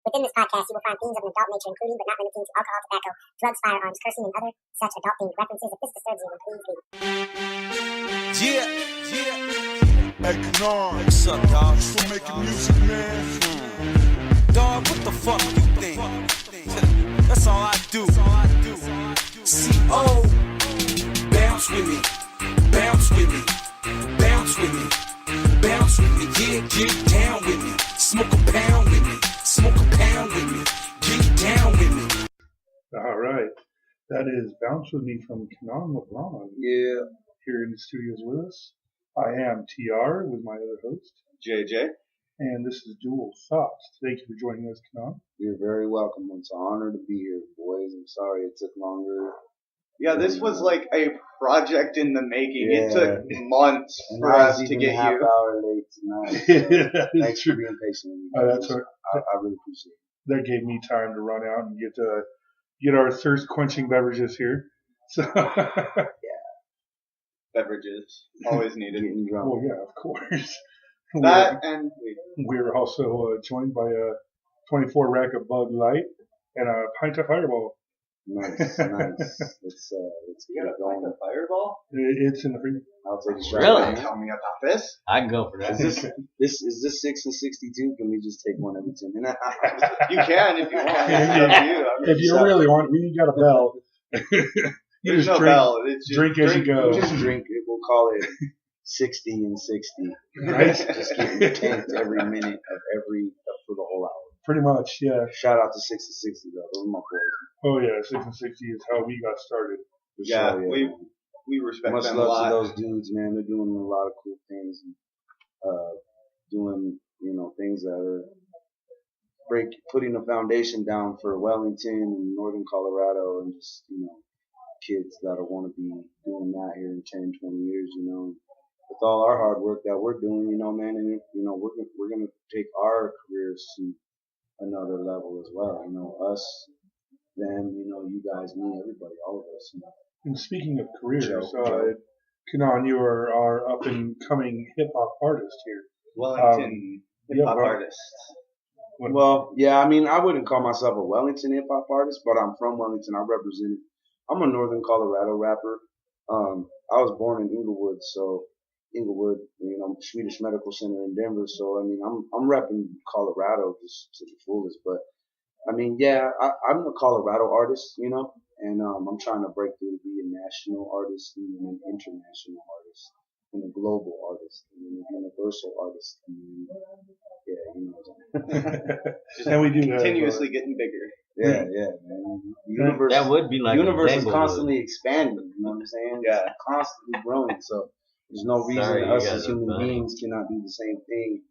Within this podcast, you will find themes of an adult nature, including but not limited to alcohol, tobacco, drugs, firearms, cursing, and other such adult-themed references. If this disturbs you, then please leave. Yeah. Hey, Kanon. What's up, dog? Still making music, man. Dog, what the fuck you think? That's all I do. C.O. Bounce with me. Bounce with me. Bounce with me. Bounce with me. Yeah, get down with me. Smoke a pound with me. Smoke a pound with me. Get down with me. All right. That is Bounce With Me from Kanon Labron. Yeah. Here in the studios with us. I am TR with my other host, JJ. and this is Dual Thoughts. Thank you for joining us, Kanon. You're very welcome. It's an honor to be here, boys. I'm sorry it took longer. Yeah, this was like a project in the making. Yeah. It took months And for I us was to even get a half you. hour late tonight. That is Thanks for true. being patient with me. That's what, I really appreciate it. that gave me time to run out and get our thirst-quenching beverages here. So, Beverages. Always needed. Getting drunk. well, yeah, of course. That and We're also joined by a 24 rack of Bud Light and a pint of Fireball. Nice, nice. Let's you got get a pint going. of Fireball? It's in the freezer. I'll take a shot. Really? Tell me about this. I can go for that. Is this 6 and 62? Can we just take one every 10 minutes? You can if you want. Yeah. It's up to you. I mean, If you really want, we got a bell. You there's just no bell. It's just drink as you go. Just drink it. We'll call it 60 and 60. Right? Just getting tanked every minute for the whole hour. Pretty much, yeah. Shout out to 6 and 60 though. Those are my boys. Oh yeah, 6 and 60 is how we got started. For Yeah, sure, we respect Much them a love lot. to those dudes, man. They're doing a lot of cool things and doing, things that are putting a foundation down for Wellington and Northern Colorado and just, kids that'll want to be doing that here in 10, 20 years, with all our hard work that we're doing, man, and, we're going to take our careers to another level as well. Us, them, you guys, me, everybody, all of us. And speaking of careers, Joe. Kanon, you are our up and coming hip hop artist here. Wellington hip hop yeah, bro. artist. Well, yeah, I wouldn't call myself a Wellington hip hop artist, but I'm from Wellington. I'm a Northern Colorado rapper. I was born in Inglewood, Swedish Medical Center in Denver. So, I'm repping Colorado just to the fullest. But, I'm a Colorado artist, and I'm trying to break through to be a national artist and an international artist and a global artist and a universal artist. And we do Continuously getting bigger. Yeah, man. The universe, That would be like the universe a is Django constantly expanding. You know what I'm saying? Yeah. It's constantly growing. So there's no reason Sorry, you us guys as are human funny. beings cannot do the same thing,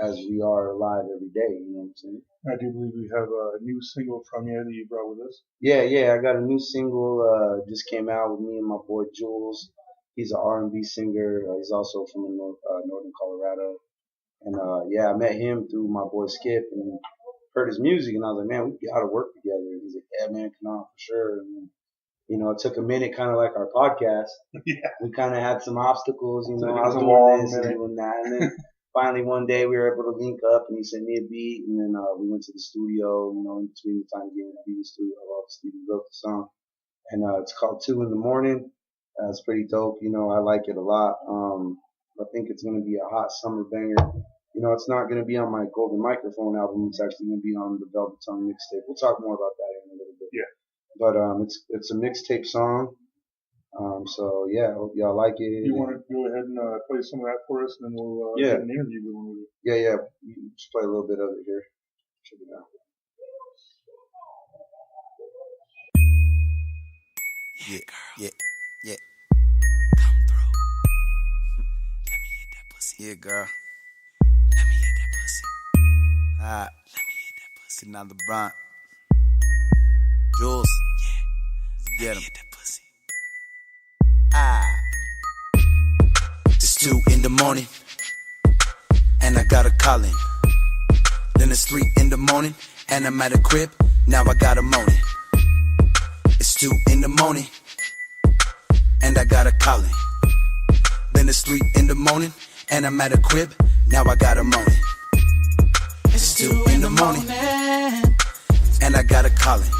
as we are alive every day. You know what I'm saying? I do believe we have a new single from you that you brought with us. Yeah. I got a new single just came out with me and my boy Jules. He's an R&B singer. He's also from Northern Colorado. And I met him through my boy Skip and heard his music, and I was like, man, we gotta work together. And he's like, yeah, man, Kanon, for sure. And it took a minute, kind of like our podcast. Yeah. We kind of had some obstacles, I was a doing long this and minute. doing that, and then finally one day we were able to link up, and he sent me a beat, and then we went to the studio. In between the time getting to the studio, obviously we wrote the song, and it's called 2 in the Morning. It's pretty dope. I like it a lot. I think it's gonna be a hot summer banger. It's not going to be on my Golden Microphone album. It's actually going to be on the Velvet Tongue mixtape. We'll talk more about that in a little bit. Yeah. But it's a mixtape song. So yeah, I hope y'all like it. You want to go ahead and play some of that for us, and then we'll Yeah. get an interview with you. Yeah. You can just play a little bit of it here. Check it out. Yeah. Come through. Let me hit that pussy. Yeah, girl. Let me hit that pussy. Alright. Let me hit that pussy. Kanon Labron. Jules. Yeah. Let me hit that pussy. It's 2 in the morning, and I got a calling. Then it's 3 in the morning, and I'm at a crib. Now I got a moaning. It's 2 in the morning, and I got a calling. Then it's 3 in the morning, and I'm at a crib. Now I got a moaning. It's 2 in the morning, and I got a calling.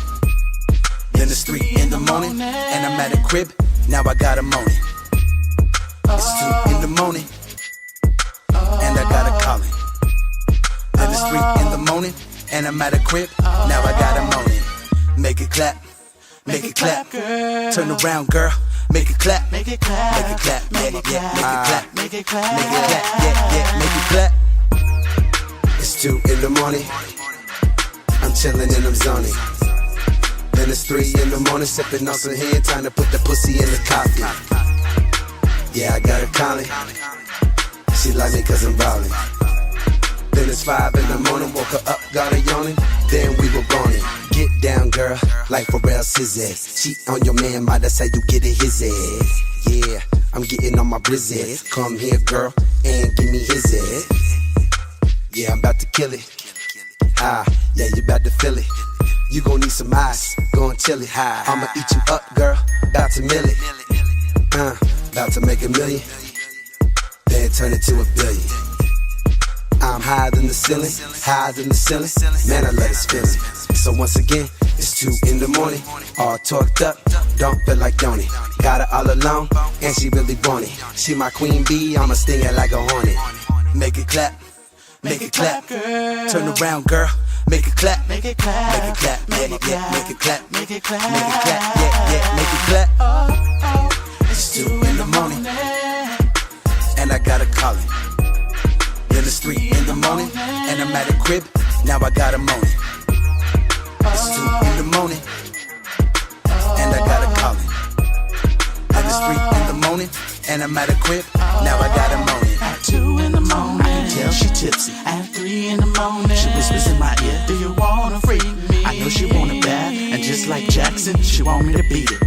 Then it's 3 in the morning, and I'm at a crib, now I got a moaning. It's 2 in the morning, and I got a calling. Then it's 3 in the morning, and I'm at a crib, now I got a moaning. Make it clap, make it clap, turn around, girl, make it clap, make it clap, make it clap, yeah, make it clap, make it clap, make it clap, yeah, make it clap. It's 2 in the morning, I'm chillin' and I'm zoning. Then it's 3 in the morning, sipping on some hand, trying to put the pussy in the coffee. Yeah, I got her calling. She like me cause I'm ballin'. Then it's 5 in the morning, woke her up, got her yawning. Then we were boning. Get down, girl, like Pharrell Scissors. Cheat on your man, might that's how you get it his ass. Yeah, I'm getting on my blizzard. Come here, girl, and give me his ass. Yeah, I'm about to kill it. Ah, yeah, you about to feel it. You gon' need some ice, gon' chill it. I'ma eat you up, girl, about to mill it. About to make $1 million, then turn it to $1 billion. I'm higher than the ceiling, higher than the ceiling. Man, I let it spin. So once again, it's 2 in the morning, all talked up, don't feel like Donnie. Got her all alone, and she really want it. She my queen bee, I'ma sting it like a hornet. Make it clap, make it clap, turn around, girl. Make it clap, make it clap, make it clap, yeah, make it clap, make it clap, make it clap, yeah, make it clap. It's 2 in the morning, and I got a calling. Then it's 3 in the morning, and I'm at a crib, now I got a moaning. It's 2 in the morning, and I got a calling. Then it's 3 in the morning, and I'm at a crib, now I got a moaning. At 2 in the morning, I can tell she tipsy. At 3 in the morning, she whispers in my ear, do you wanna free me? I know she want it bad, and just like Jackson, she want me to beat it.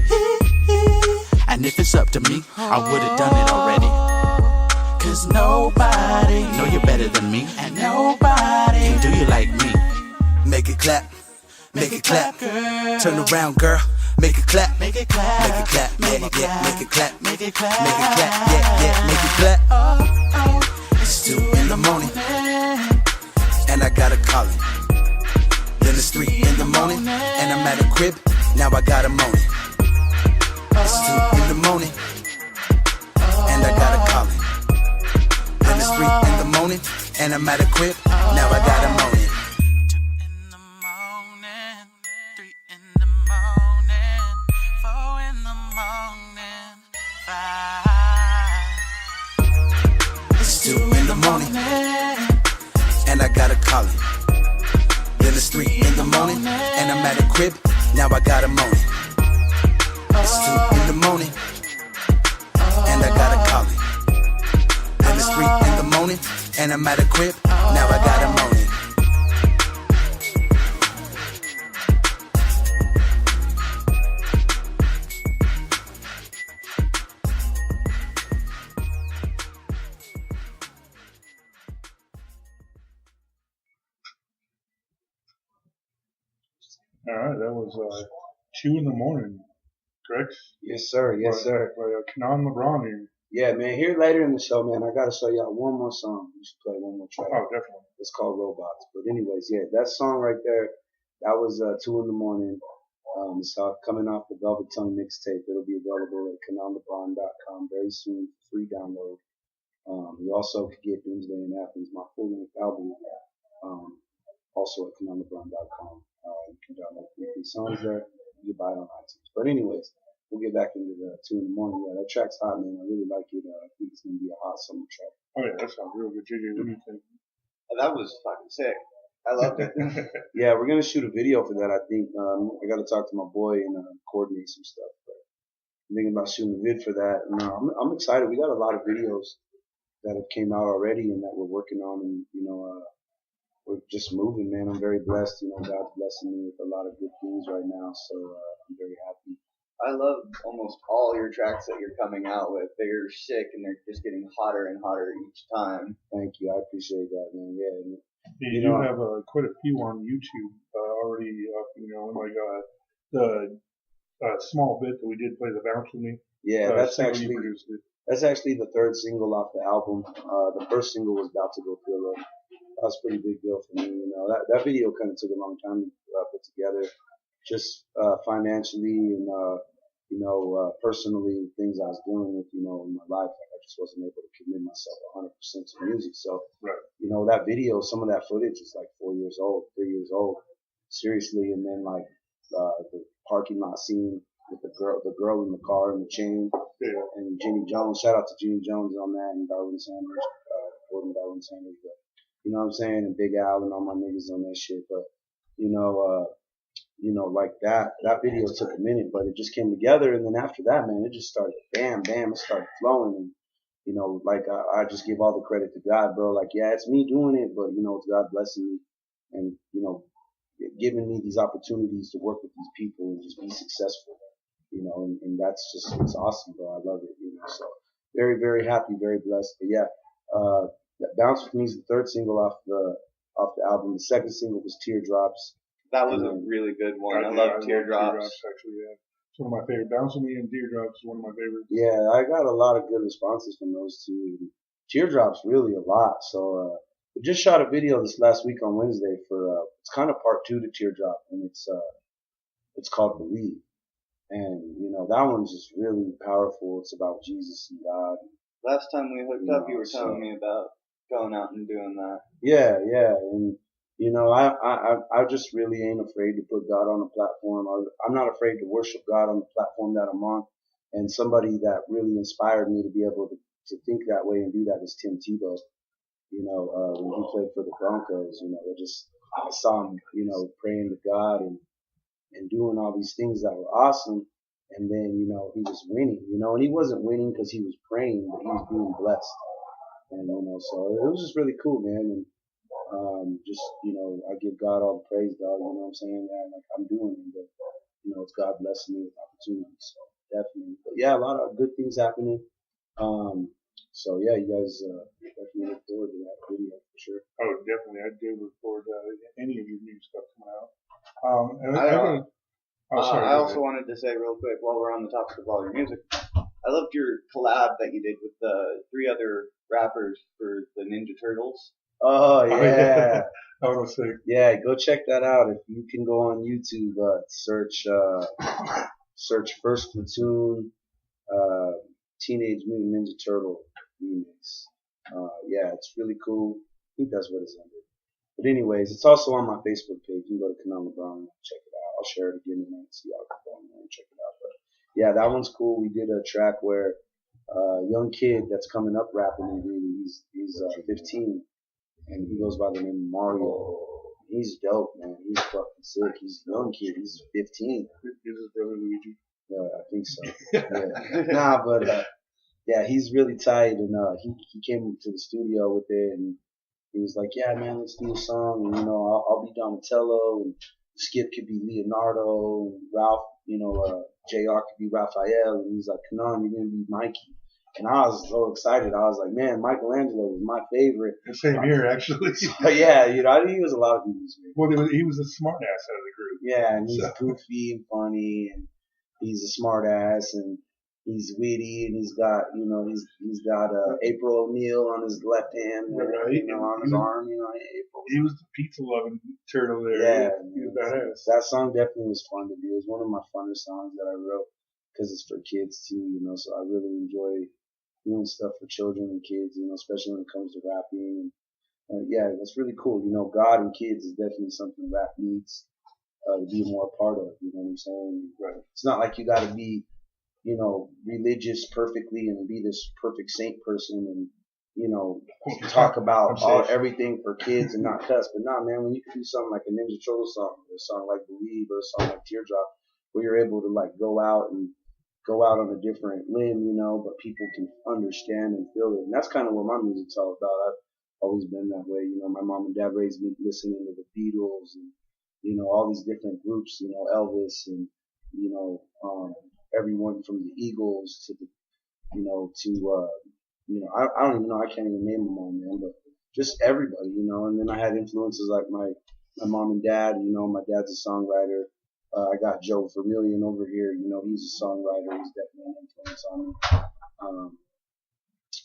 And if it's up to me, I would've done it already. Cause nobody know you better than me, and nobody can do you like me. Make it clap, make it clap, turn around, girl. Make it clap, make it clap, make it clap, yeah, make it clap, make it clap, make it clap, yeah, make it clap. It's 2 in the morning, and I got a calling. Then it's 3 in the morning, and I'm at a crib, now I got a moaning. It's 2 in the morning, and I got a calling. Then it's 3 in the morning, and I'm at a crib, now I got a moaning. 2 in the morning, 3 in the morning, 4 in the morning, 5. It's 2 in the morning, and I got a calling. Then it's 3 in the morning, and I'm at a crib, now I got a moaning. It's 2 in the morning, and I got a calling. Then it's 3 in the morning, and I'm at a crib, now I got a moaning. All right, that was 2 in the morning, correct? Yes, sir. Yes, sir. By Kanon Labron here. Yeah, man. Here later in the show, man, I gotta show y'all one more song. We should play one more track. Oh, definitely. It's called Robots. But anyways, yeah, that song right there, that was 2 in the morning. It's coming off the Velvet Tongue mixtape. It'll be available at kanonlabron.com very soon, free download. You also could get Doomsday in Athens, my full-length album, also at kanonlabron.com. You can download 3 songs there. You can buy it on iTunes. But anyways, we'll get back into the 2 in the morning. Yeah, that track's hot, man. I really like it. I think it's going to be a hot summer track. Oh, yeah, that sounds real good. JJ, what do you think? That was fucking sick. I loved it. Yeah, we're going to shoot a video for that, I think. I got to talk to my boy and coordinate some stuff. But I'm thinking about shooting a vid for that. And I'm excited. We got a lot of videos that have came out already and that we're working on. And, we're just moving, man. I'm very blessed. God's blessing me with a lot of good things right now. So I'm very happy. I love almost all your tracks that you're coming out with. They're sick and they're just getting hotter and hotter each time. Thank you. I appreciate that, man. Yeah. You do have quite a few on YouTube already up. Like the small bit that we did play, the Bounce With Me. Yeah, that's actually produced it. the 3rd single off the album. The first single was About to Go Feel It. That's a pretty big deal for me. You know, that video kind of took a long time to put together, just financially and personally, things I was dealing with, in my life. Like I just wasn't able to commit myself 100% to music. So, Right. That video, some of that footage is like 4 years old, 3 years old, seriously. And then like the parking lot scene with the girl in the car and the chain, Yeah. and Jimmy Jones. Shout out to Jimmy Jones on that, and Darwin Sanders, Gordon Darwin Sanders. But you know what I'm saying, and Big Al and all my niggas on that shit. But like that video took a minute, but it just came together. And then after that, man, it just started, bam, bam, it started flowing. And, I just give all the credit to God, bro. Like, yeah, it's me doing it, but, it's God blessing me and, giving me these opportunities to work with these people and just be successful, and that's just, it's awesome, bro. I love it, so very, very happy, very blessed. But yeah, Bounce With Me is the third single off the album. The second single was Teardrops. That was a really good one. I love Teardrops. Actually, yeah. It's one of my favorite. Bounce With Me and Teardrops is one of my favorites. Yeah, I got a lot of good responses from those two. Teardrops really a lot. So we just shot a video this last week on Wednesday for it's kind of part 2 to Teardrop, and it's called Believe. And that one's just really powerful. It's about Jesus and God. Last time we hooked up, you were telling me about going out and doing that. Yeah, and I just really ain't afraid to put God on a platform. I'm not afraid to worship God on the platform that I'm on. And somebody that really inspired me to be able to think that way and do that is Tim Tebow. When he played for the Broncos, I saw him, praying to God and doing all these things that were awesome. And then, he was winning, and he wasn't winning because he was praying, but he was being blessed. And, so it was just really cool, man. And, I give God all the praise, dog. You know what I'm saying? Yeah, like I'm doing it, but it's God blessing me with opportunities. So definitely, but yeah, a lot of good things happening. So yeah, you guys definitely look forward to that video for sure. Oh, definitely. I do look forward to any of your new stuff coming out. I also wanted to say real quick while we're on the topic of all your music, I loved your collab that you did with the 3 other rappers for the Ninja Turtles. Oh yeah. I want to say. Yeah, go check that out. If you can go on YouTube, search First Platoon, Teenage Mutant Ninja Turtle remix. Yeah, it's really cool. I think that's what it's under. But anyways, it's also on my Facebook page. You can go to Kanon Labron and check it out. I'll share it again and so y'all can go on there and check it out. But yeah, that one's cool. We did a track where a young kid that's coming up rapping in really, he's 15. And he goes by the name of Mario. He's dope, man. He's fucking sick. He's a young kid. He's 15. Is his brother Luigi? Yeah, I think so. Yeah. Nah, but yeah, he's really tight. And he came to the studio with it, and he was like, "Yeah, man, let's do a song. And I'll be Donatello, and Skip could be Leonardo, and Ralph, JR could be Raphael." And he's like, "Kanon, you're gonna be Mikey." And I was so excited. I was like, man, Michelangelo was my favorite. Same here, actually. But yeah, I think he was a lot of people's favorite. Well, he was a smart ass out of the group. Yeah, and he's goofy and funny, and he's a smart ass, and he's witty, and he's got, he's got April O'Neil on his left hand, right? On his arm, April. He was the pizza loving turtle there. Yeah, he was badass. That song definitely was fun to do. It was one of my funner songs that I wrote because it's for kids too, so I really enjoy doing stuff for children and kids, especially when it comes to rapping. And yeah, that's really cool. God and kids is definitely something rap needs to be more a part of. You know what I'm saying? Right. It's not like you got to be, religious perfectly and be this perfect saint person and, talk about everything for kids and not cuss. But nah, man, when you can do something like a Ninja Turtle song, or a song like Believe, or a song like Teardrop, where you're able to like go out on a different limb, but people can understand and feel it. And that's kind of what my music's all about. I've always been that way. My mom and dad raised me listening to the Beatles and, all these different groups, Elvis and, everyone from the Eagles to the, I don't even know, I can't even name them all, man, but just everybody, and then I had influences like my mom and dad, my dad's a songwriter. I got Joe Vermillion over here. He's a songwriter. He's definitely an influence on me.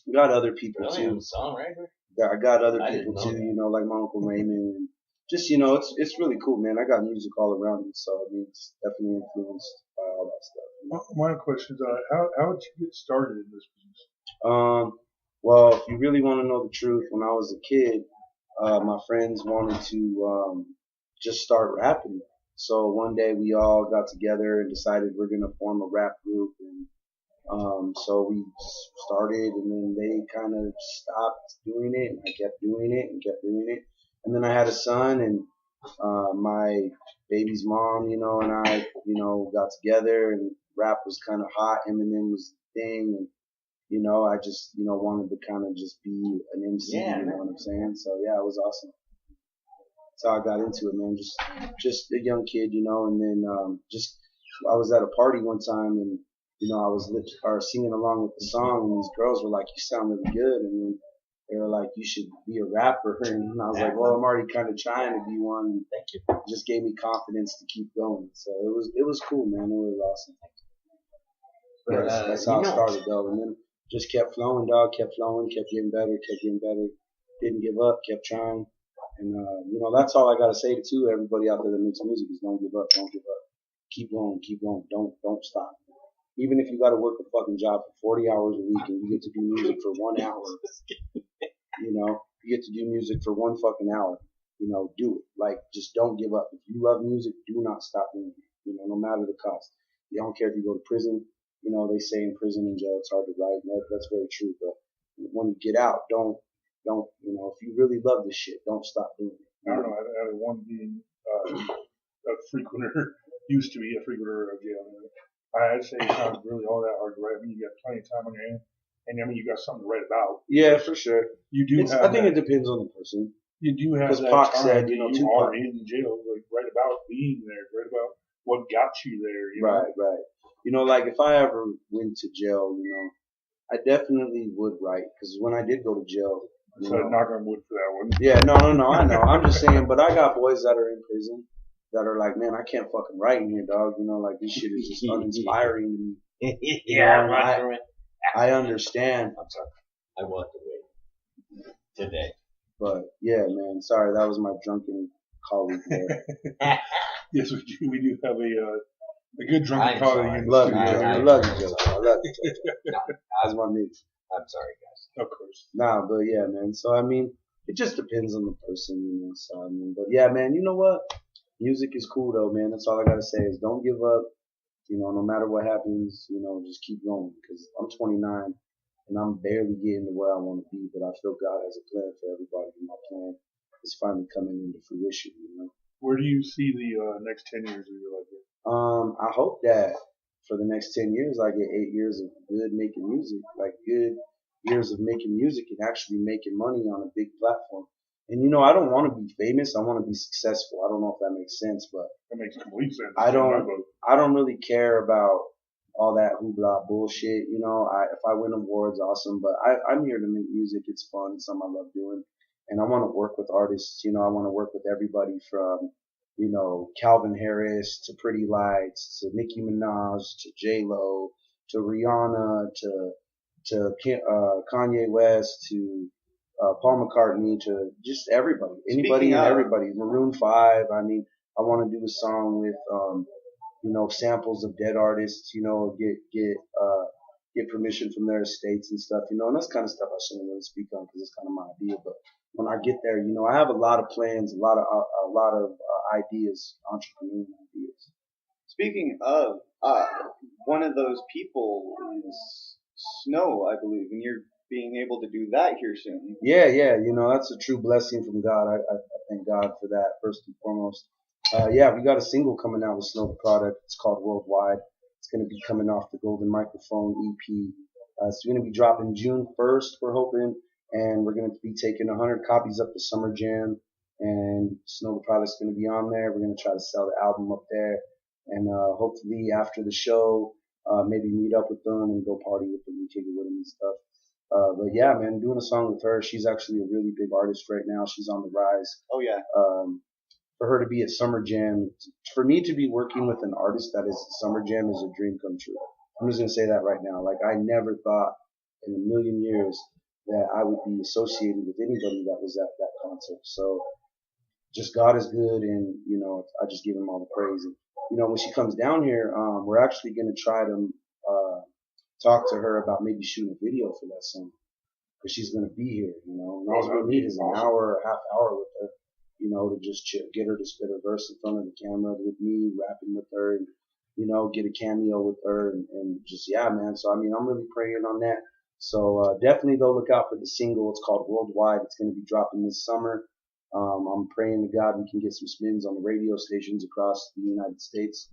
We got other people too. Songwriter? I got other I people didn't know too, that. you know, like my Uncle Raymond. And just, it's really cool, man. I got music all around me, so I mean, it's definitely influenced by all that stuff. You know? My question is, how did you get started in this business? Well, if you really want to know the truth, when I was a kid, my friends wanted to just start rapping. So one day we all got together and decided we're gonna form a rap group, and so we started, and then they kind of stopped doing it, and I kept doing it and kept doing it, and then I had a son, and my baby's mom, you know, and I, you know, got together, and rap was kind of hot. Eminem was the thing, and you know, I just, you know, wanted to kind of just be an MC, Yeah, you know what I'm saying? So yeah, it was awesome. That's how I got into it, man. Just a young kid, you know, and then, just, I was at a party one time, and, you know, I was singing along with the song, and these girls were like, you sound really good. And then they were like, you should be a rapper. And I was like, well, I'm already kind of trying to be one. Thank you. It just gave me confidence to keep going. So it was cool, man. It was awesome. But, That's how you it know- started, though. And then just kept flowing, dog. Kept flowing, kept getting better, kept getting better. Didn't give up, kept trying. And, you know, that's all I got to say to everybody out there that makes music is don't give up, don't give up. Keep going, don't stop. Even if you got to work a fucking job for 40 hours a week and you get to do music for 1 hour, you know, you get to do music for 1 fucking hour, you know, do it. Like, just don't give up. If you love music, do not stop doing it, you know, no matter the cost. You don't care if you go to prison. You know, they say in prison and jail it's hard to write. That's very true. But when you get out, don't, you know, if you really love this shit, don't stop doing it. I don't know. I had one being a frequenter, used to be a frequenter of jail. I'd say it's not really all that hard to write. I mean, you got plenty of time on your hand, and I mean, you got something to write about. Yeah, for sure. You do I think it that. depends on the person. You do have Because that Pac time said, that you know, you Tupac. are in jail. Like, write about being there. Write about what got you there. You know? Right. You know, like if I ever went to jail, you know, I definitely would write. Because when I did go to jail, you So know, knock on wood for that one. yeah, no, I know. I'm just saying, but I got boys that are in prison that are like, man, I can't fucking write in here, dog. You know, like this shit is just uninspiring to me. Yeah, know, right through it. I understand, I'm sorry. I want to wait today. but yeah, man, sorry, that was my drunken colleague there. Yes, we do have a good drunken I'm colleague sorry. in the Love you, studio. Joe. I I love you, Joe. I love you, Joe. That's my nigga. I'm sorry, guys. Of course. Nah, but yeah, man. So I mean, it just depends on the person, you know. So I mean, but yeah, man. You know what? Music is cool though, man. That's all I gotta say is don't give up. You know, no matter what happens, you know, just keep going. Because I'm 29 and I'm barely getting to where I want to be, but I feel God has a plan for everybody, and my plan is finally coming into fruition. You know. Where do you see the next 10 years of your life? I hope that for the next 10 years, I get 8 years of good making music, like good years of making music and actually making money on a big platform. And you know, I don't want to be famous. I want to be successful. I don't know if that makes sense, but That makes complete sense. I don't really care about all that hoopla bullshit. You know, if I win awards, awesome. But I'm here to make music. It's fun. It's something I love doing. And I want to work with artists. You know, I want to work with everybody from, you know, Calvin Harris to Pretty Lights to Nicki Minaj to J-Lo to Rihanna to Kanye West to Paul McCartney to just everybody, anybody Speaking and of- everybody. Maroon 5. I mean, I want to do a song with, you know, samples of dead artists. You know, get permission from their estates and stuff. You know, and that's kind of stuff I shouldn't really speak on because it's kind of my idea. But when I get there, you know, I have a lot of plans, a lot of ideas, entrepreneurial ideas. Speaking of, one of those people is Snow, I believe, and you're being able to do that here soon. Yeah, you know, that's a true blessing from God. I thank God for that, first and foremost. Yeah, we got a single coming out with Snow the Product. It's called Worldwide. It's going to be coming off the Golden Microphone EP. It's going to be dropping June 1st, we're hoping, and we're going to be taking 100 copies up to Summer Jam, and Snow the Product's going to be on there. We're going to try to sell the album up there, and hopefully after the show, maybe meet up with them and go party with them and kick it with them and stuff. But yeah, man, doing a song with her. She's actually a really big artist right now. She's on the rise. Oh yeah. For her to be at Summer Jam, for me to be working with an artist that is at Summer Jam is a dream come true. I'm just going to say that right now. Like, I never thought in a million years that I would be associated with anybody that was at that concert. So just God is good, and I just give him all the praise. And when she comes down here, we're actually gonna try to talk to her about maybe shooting a video for that song, because she's gonna be here. And all we need is an hour or a half hour with her, to just get her to spit her verse in front of the camera with me, rapping with her, and get a cameo with her, and just man. So I'm really praying on that. So definitely go look out for the single. It's called Worldwide. It's gonna be dropping this summer. I'm praying to God we can get some spins on the radio stations across the United States,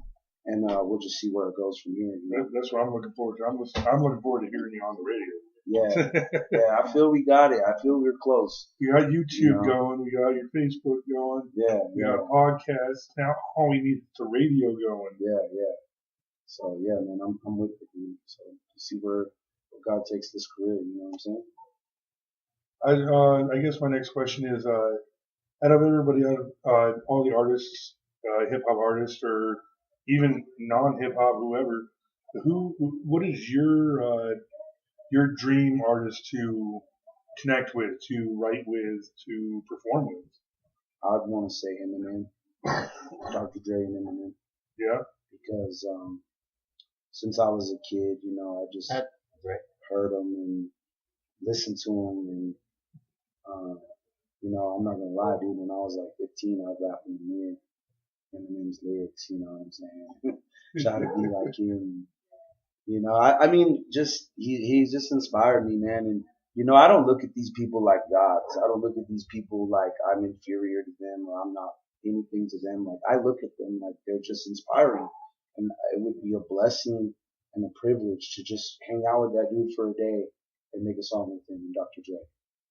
and we'll just see where it goes from here. That's what I'm looking forward to. I'm looking forward to hearing you on the radio. Yeah, I feel we got it. I feel we're close. We got YouTube going. We got your Facebook going. We got a podcast. Now all we need is the radio going. Yeah. So man, I'm with you. So to see where God takes this career. You know what I'm saying? I guess my next question is, out of everybody, all the artists, hip hop artists, or even non-hip hop, whoever, what is your dream artist to connect with, to write with, to perform with? I'd want to say Eminem, Dr. Dre and Eminem. Yeah. Because since I was a kid, I just heard them and listened to them, and I'm not gonna lie, dude. When I was like 15, I was rapping in the mirror, Eminem's lyrics. You know what I'm saying? Try to be like him. He's just inspired me, man. And I don't look at these people like gods. I don't look at these people like I'm inferior to them or I'm not anything to them. Like, I look at them like they're just inspiring, and it would be a blessing and a privilege to just hang out with that dude for a day and make a song with him and Dr. Dre.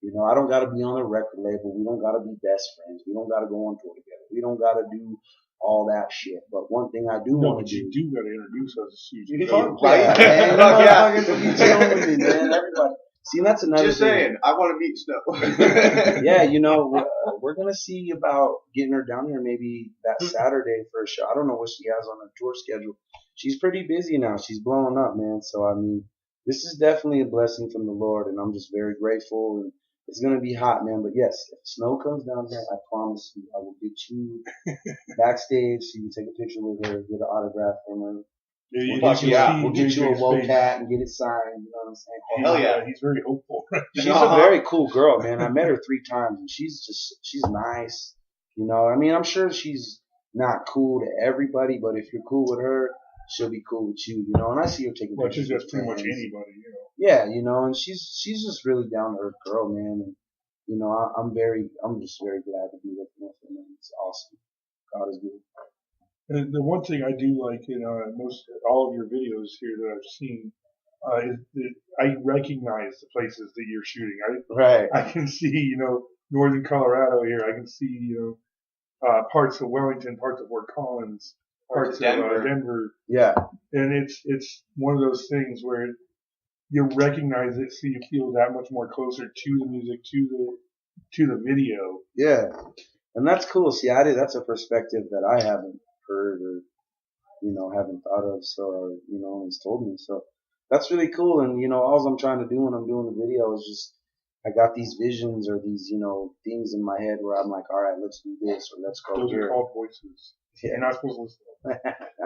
I don't gotta be on a record label. We don't gotta be best friends. We don't gotta go on tour together. We don't gotta do all that shit. But one thing I do want to do. You do gotta introduce us to Susan. Man. Everybody. See, that's another Just thing. saying, I want to meet Snow. Yeah, we're gonna see about getting her down here maybe that Saturday for a show. I don't know what she has on her tour schedule. She's pretty busy now. She's blowing up, man. So this is definitely a blessing from the Lord, and I'm just very grateful. And it's gonna be hot, man. But yes, if Snow comes down here, I promise you, I will get you backstage so you can take a picture with her, get an autograph from her. We'll get you a Wocat and get it signed. You know what I'm saying? Hell yeah, he's very hopeful. She's a very cool girl, man. I met her 3 times, and she's nice. I'm sure she's not cool to everybody, but if you're cool with her, she'll be cool with you. And I see her taking pictures. She's just pretty much anybody, Yeah, and she's just really down to earth girl, man. And I'm just very glad to be with her, man. It's awesome. God is good. And the one thing I do like in all of your videos here that I've seen is that I recognize the places that you're shooting. I can see, northern Colorado here. I can see, parts of Wellington, parts of Fort Collins, parts of Denver. Yeah. And it's one of those things where you recognize it, so you feel that much more closer to the music, to the video. Yeah. And that's cool. See, that's a perspective that I haven't heard or, haven't thought of, so, no one's told me. So that's really cool. And, all I'm trying to do when I'm doing the video is just, I got these visions or these, things in my head where I'm like, all right, let's do this or let's go Those here. Those are called voices. Yeah. You're not supposed to listen to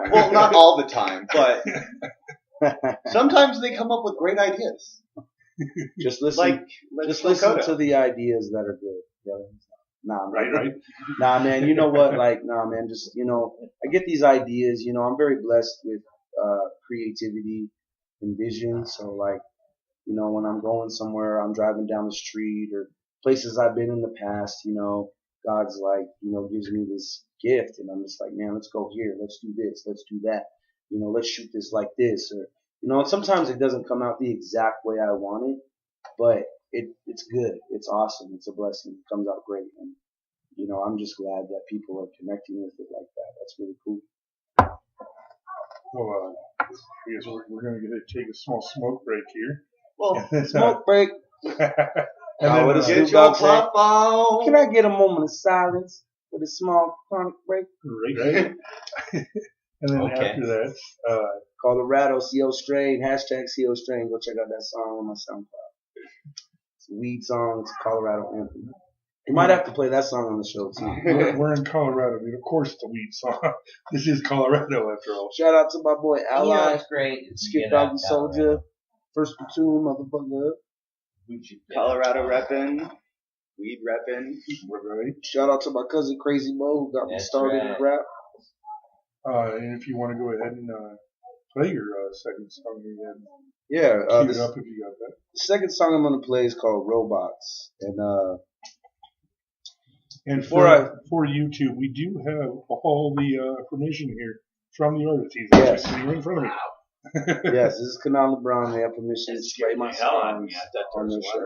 them. Well, not all the time, but sometimes they come up with great ideas. Just listen. Just listen to the ideas that are good. Yeah. Nah, man. Right. Nah, man. You know what? Nah, man. Just I get these ideas. I'm very blessed with creativity and vision. So when I'm going somewhere, I'm driving down the street or places I've been in the past. God's gives me this gift, and I'm just like, man, let's go here. Let's do this. Let's do that. Let's shoot this like this, or and sometimes it doesn't come out the exact way I want it, but it's good. It's awesome. It's a blessing. It comes out great. And, I'm just glad that people are connecting with it like that. That's really cool. Well, I guess we're going to take a small smoke break here. Well, smoke break. And then, what does get your pop on. Can I get a moment of silence with a small chronic break? Right. And then after that, Colorado, CO Strain, #CO Strain. Go check out that song on my SoundCloud. weed song to Colorado anthem. You might have to play that song on the show too. We're in Colorado, dude. Of course it's a weed song. This is Colorado after all. Shout out to my boy Ally. You know, it's great. Skip Doggy Soldier. First platoon, motherfucker. Colorado reppin'. Weed reppin'. Right. Shout out to my cousin Crazy Mo who got me started in rap. And if you want to go ahead and play your second song again. Yeah. Cue it up if you got that. The second song I'm going to play is called Robots. And for YouTube, we do have all the information here from the artist. He's actually sitting right in front of me. Yes, this is Kanon Labron. They have permission to spray my songs on their show.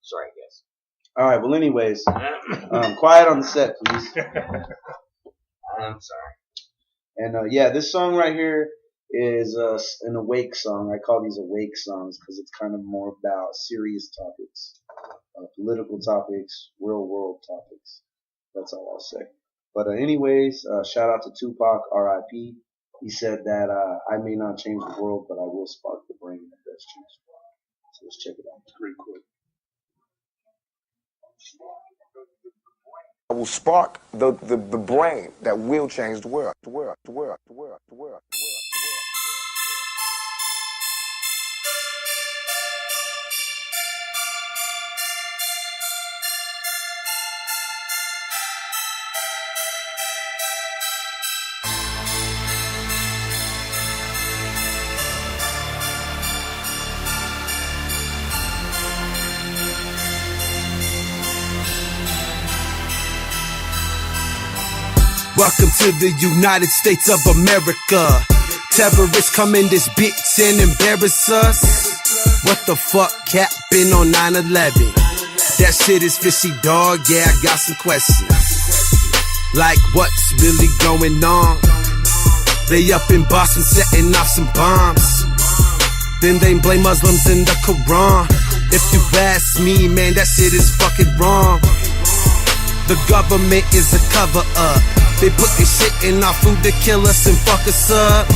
Sorry, guys. All right. Well, anyways, quiet on the set, please. I'm sorry. And this song right here is an awake song. I call these awake songs because it's kind of more about serious topics, political topics, real world topics. That's all I'll say. But anyways, shout out to Tupac, R.I.P. He said that I may not change the world, but I will spark the brain that does change the world. So let's check it out. It's pretty cool. I will spark the brain that will change the world. Welcome to the United States of America. Terrorists come in this bitch and embarrass us. What the fuck happened on 9/11? That shit is fishy, dog. Yeah, I got some questions. Like, what's really going on? They up in Boston setting off some bombs. Then they blame Muslims in the Quran. If you ask me, man, that shit is fucking wrong. The government is a cover-up. They putting shit in our food to kill us and fuck us up.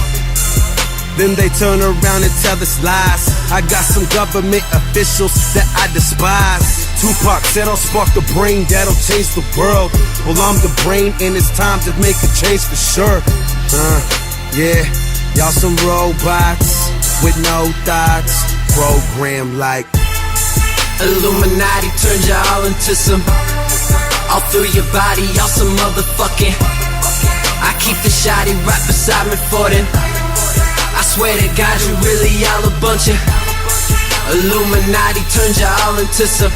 Then they turn around and tell us lies. I got some government officials that I despise. Tupac said I'll spark the brain that'll change the world. Well, I'm the brain and it's time to make a change for sure. Yeah, y'all some robots with no thoughts. Programmed like Illuminati turned y'all into some. All through your body, y'all some motherfucking. I keep the shotty right beside me for them. I swear to God, you really y'all a bunch of Illuminati turned y'all into some.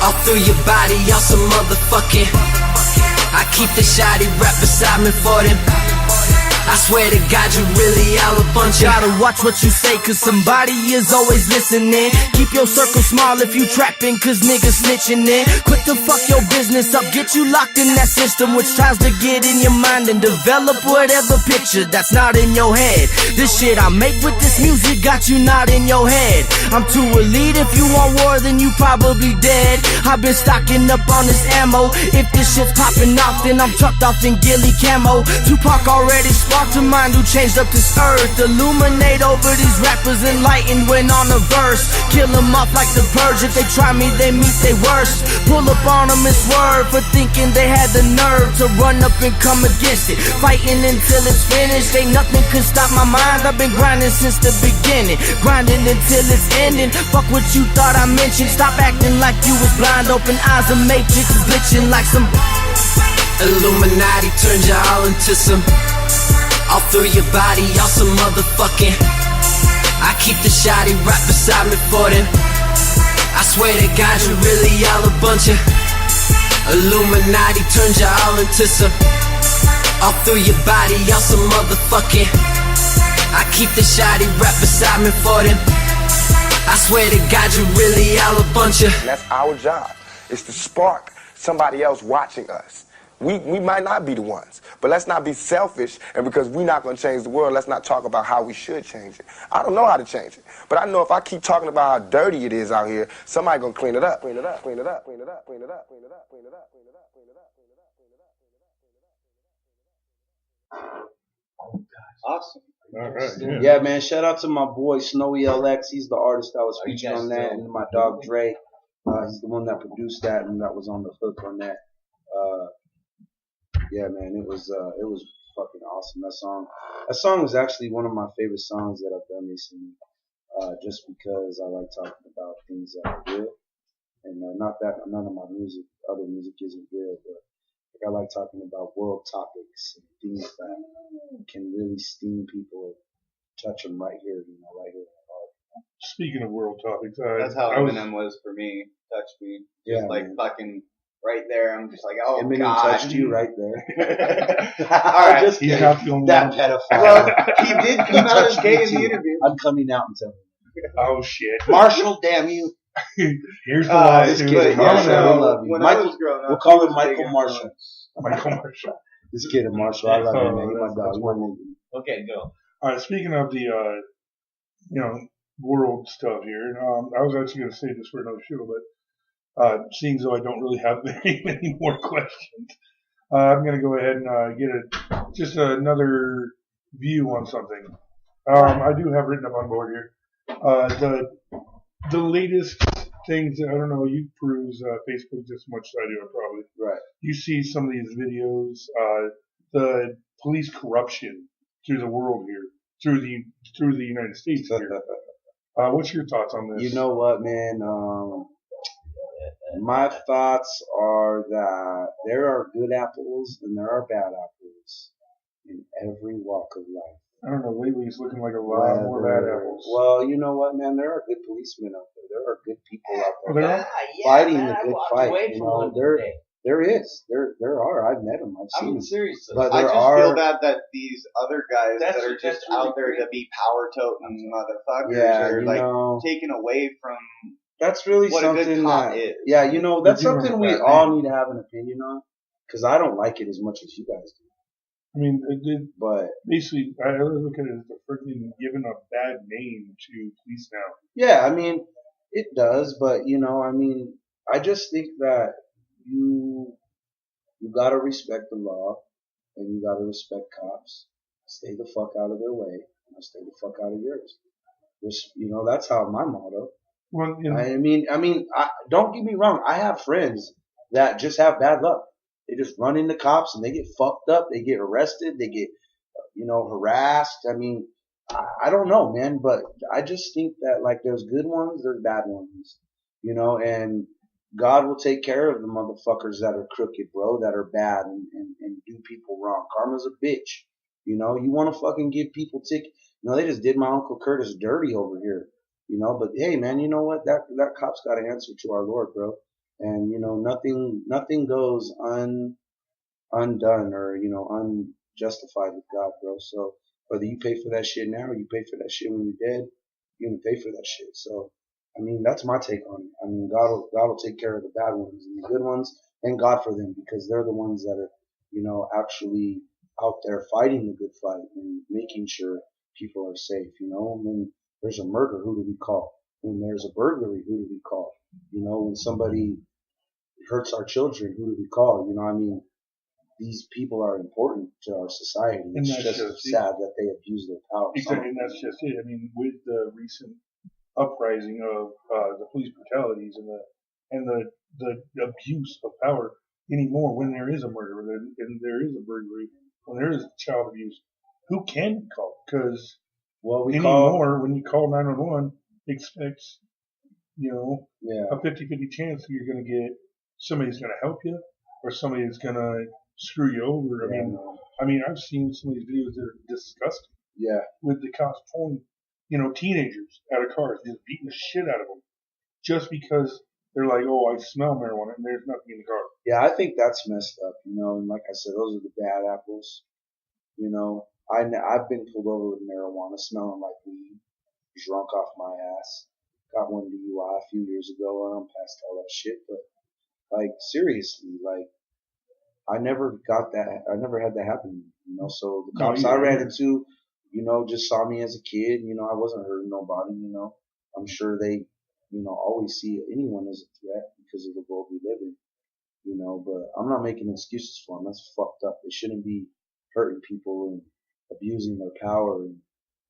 All through your body, y'all some motherfucking. I keep the shotty right beside me for them. I swear to God, you really all a bunch of. Gotta watch what you say, cause somebody is always listening. Keep your circle small if you trapping, cause niggas snitching in. Quit to fuck your business up, get you locked in that system, which tries to get in your mind and develop whatever picture that's not in your head. This shit I make with this music got you not in your head. I'm too elite, if you want war then you probably dead. I've been stocking up on this ammo. If this shit's popping off then I'm tucked off in ghillie camo. Tupac already sparked a mind who changed up this earth. Illuminate over these rappers, enlightened when on a verse. Kill them off like the purge. If they try me, they meet their worst. Pull up on them and swerve for thinking they had the nerve to run up and come against it. Fighting until it's finished. Ain't nothing can stop my mind. I've been grinding since the beginning. Grinding until it's ending. Fuck what you thought I mentioned. Stop acting like you was blind. Open eyes, a matrix is glitching like some Illuminati turned y'all into some. All through your body, y'all some motherfucking. I keep the shotty right beside me for them. I swear to God, you really y'all a bunch of Illuminati turned y'all into some. All through your body, y'all some motherfucking. I keep the shotty right beside me for them. I swear to God, you really y'all a bunch of. And that's our job, is to spark somebody else watching us. We might not be the ones, but let's not be selfish, and because we're not going to change the world, let's not talk about how we should change it. I don't know how to change it, but I know if I keep talking about how dirty it is out here, somebody's going to clean it up. Clean it up, clean it up, clean it up, clean it up, clean it up, clean it up, clean it up, clean it up, clean it up, clean it up, clean it up, clean it up, clean it up. Awesome. All right. Yeah, man. Shout out to my boy Snowy LX. He's the artist that was Are you featured guys on that, still- and my dog Dre. He's the one that produced that and that was on the hook on that. Yeah, man. It was fucking awesome. That song was actually one of my favorite songs that I've done recently. Just because I like talking about things that are real, and not that none of my other music isn't real, but I like talking about world topics and things that can really sting people, touch them right here, right here in the heart. Speaking of world topics, That's how Eminem was for me. Touched me. Just Yeah, like man. fucking right there. I'm just like, oh Eminem God. touched you right there. All right. Just He's kidding. not the only That one. pedophile. Well, he did come out as touched gay me in the too. interview. I'm coming out and telling you. Oh shit! Marshall, damn you. Here's the Just lawsuit. kidding. Coming Marshall, out. we love you. When Michael- I was growing up, we'll call he him was a big Michael Marshall. influence. Michael Marshall. Just kidding, Marshall. I love you, man. You're my dog. That's You want me? Okay, go. All right. Speaking of the world stuff here, I was actually going to save this for another show, but seeing as though I don't really have very many more questions, I'm going to go ahead and get just another view on something. I do have written up on board here the latest things. I don't know. You peruse Facebook just as much as I do, probably. Right. You see some of these videos, the police corruption through the world here, through the United States here. What's your thoughts on this? You know what, man? My thoughts are that there are good apples and there are bad apples in every walk of life. I don't know. Lately, it's looking like a lot more bad apples. Well, you know what, man? There are good policemen out there. There are good people out Oh, there there are? fighting man, the I good walked fight. away You from know, one there today. there are. I've met them. I've seen I'm them. serious. But I there just are. feel bad that these other guys That's- that are just that's really out there to be power toting motherfuckers Yeah, are you like know, taken away from. that's really what a good something cop that. is. Yeah, you know, that's You're doing something a we bad all thing. need to have an opinion on. Because I don't like it as much as you guys do. I mean, it But basically, I look at it as the freaking giving a bad name to police now. yeah, I mean, it does. But you know, I mean, I just think that you gotta respect the law and you gotta respect cops. Stay the fuck out of their way and stay the fuck out of yours. Just, you know, that's how my motto. Well, I mean, don't get me wrong. I have friends that just have bad luck. They just run into cops and they get fucked up. They get arrested. They get, harassed. I mean, I don't know, man, but I just think that like there's good ones, there's bad ones, and God will take care of the motherfuckers that are crooked, bro, that are bad and do people wrong. Karma's a bitch. You want to fucking give people tickets. They just did my Uncle Curtis dirty over here. But hey, man, you know what? That cop's got to answer to our Lord, bro. And nothing goes undone or unjustified with God, bro. So whether you pay for that shit now or you pay for that shit when you're dead, you're gonna pay for that shit. So I mean, that's my take on it. I mean, God will take care of the bad ones and the good ones. Thank God for them because they're the ones that are actually out there fighting the good fight and making sure people are safe. When there's a murder, who do we call? When there's a burglary, who do we call? When somebody hurts our children, who do we call? I mean, these people are important to our society. It's just sad that they abuse their power. Exactly, and that's just it. I mean, with the recent uprising of the police brutalities and the abuse of power anymore, when there is a murder and there is a burglary, when there is child abuse, who can you call? Because when you call 911, expects a 50-50 chance that you're going to get somebody's going to help you or somebody's going to screw you over. I mean, I've seen some of these videos that are disgusting. Yeah. With the cops pulling, teenagers out of cars, just beating the shit out of them, just because they're like, oh, I smell marijuana, and there's nothing in the car. Yeah, I think that's messed up. And like I said, those are the bad apples. I've been pulled over with marijuana, smelling like weed, drunk off my ass. Got one DUI a few years ago, and I'm past all that shit. But like seriously, like I never got that. I never had that happen. So the cops I ran into, just saw me as a kid. I wasn't hurting nobody. I'm sure they, always see anyone as a threat because of the world we live in. But I'm not making excuses for them. That's fucked up. They shouldn't be hurting people and abusing their power and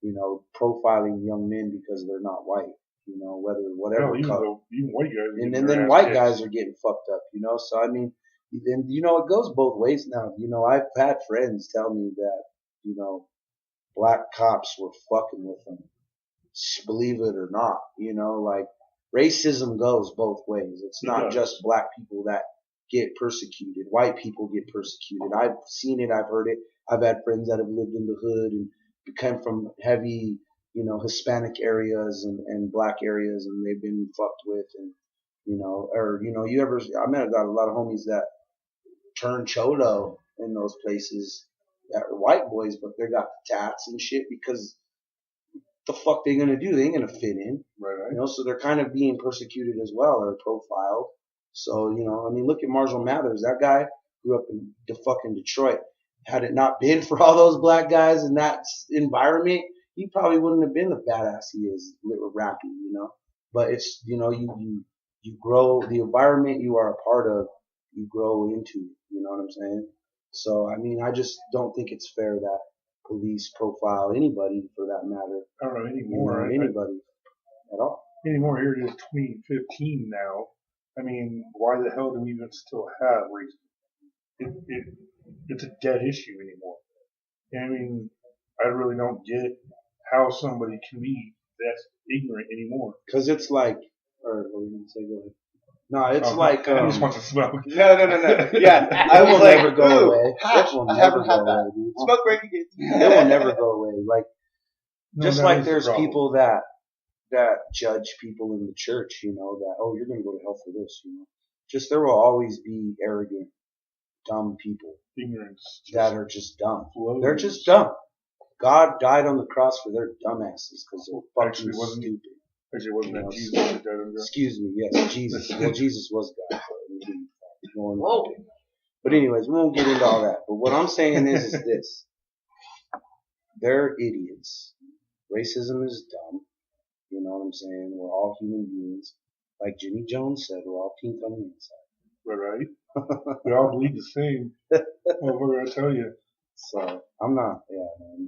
profiling young men because they're not white, whatever color. Even white guys. And then white guys are getting fucked up, So I mean, then it goes both ways now. I've had friends tell me that, black cops were fucking with them, believe it or not. Like racism goes both ways. It's not just black people that get persecuted. White people get persecuted. I've seen it. I've heard it. I've had friends that have lived in the hood and come from heavy, Hispanic areas and black areas, and they've been fucked with, and I met got a lot of homies that turn cholo in those places that are white boys, but they got the tats and shit because the fuck they gonna do? They ain't gonna fit in, right? So they're kind of being persecuted as well, or profiled. So look at Marshall Mathers. That guy grew up in the fucking Detroit. Had it not been for all those black guys in that environment, he probably wouldn't have been the badass he is rapping, But it's, you grow, the environment you are a part of, you grow into, you know what I'm saying? So, I mean, I just don't think it's fair that police profile anybody for that matter. I don't know anymore. Anybody at all. Anymore. Here it is 2015 now. I mean, why the hell do we even still have racism? It's a dead issue anymore. And I mean, I really don't get how somebody can be that ignorant anymore. Because it's like, or what were you going to say? Go ahead. No, it's like. I just want to smoke. No. Yeah, I will never go away. Hash. It will I never haven't had go that. away, dude. Smoke break again. It will never go away. Like, just like there's the people that judge people in the church, that, oh, you're going to go to hell for this, Just there will always be arrogant, dumb people. Ignorance. That are just dumb. Flows. They're just dumb. God died on the cross for their dumbasses because they're fucking stupid. Actually, wasn't that Jesus that died on the cross? Excuse me, yes, Jesus. Well, Jesus was God. Whoa. But anyways, we won't get into all that. But what I'm saying is this. They're idiots. Racism is dumb. You know what I'm saying? We're all human beings. Like Jimmy Jones said, we're all pink on the inside. Right. We all bleed the same. Motherfucker, I tell you. So, I'm not, man.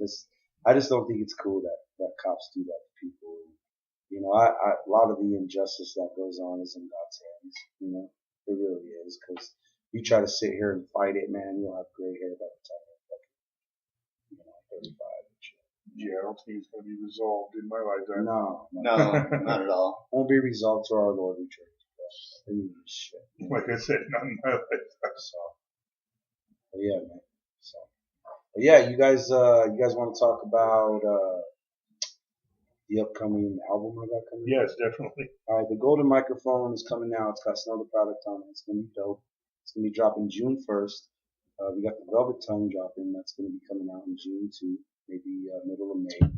I just don't think it's cool that cops do that to people. A lot of the injustice that goes on is in God's hands, It really is, because you try to sit here and fight it, man, you'll have gray hair by the time you're 35 and shit. Yeah, I don't think it's going to be resolved in my lifetime. No, not at all. Won't be resolved till our Lord returns. Shit. Like I said, not in my lifetime. So, but yeah, man. So, but yeah, you guys want to talk about the upcoming album I got coming? Yes, definitely. All right, the Golden Microphone is coming out. It's got Snow the Product on it. It's gonna be dope. It's gonna be dropping June 1st. We got the Velvet Tongue dropping. That's gonna be coming out in June too, maybe middle of May.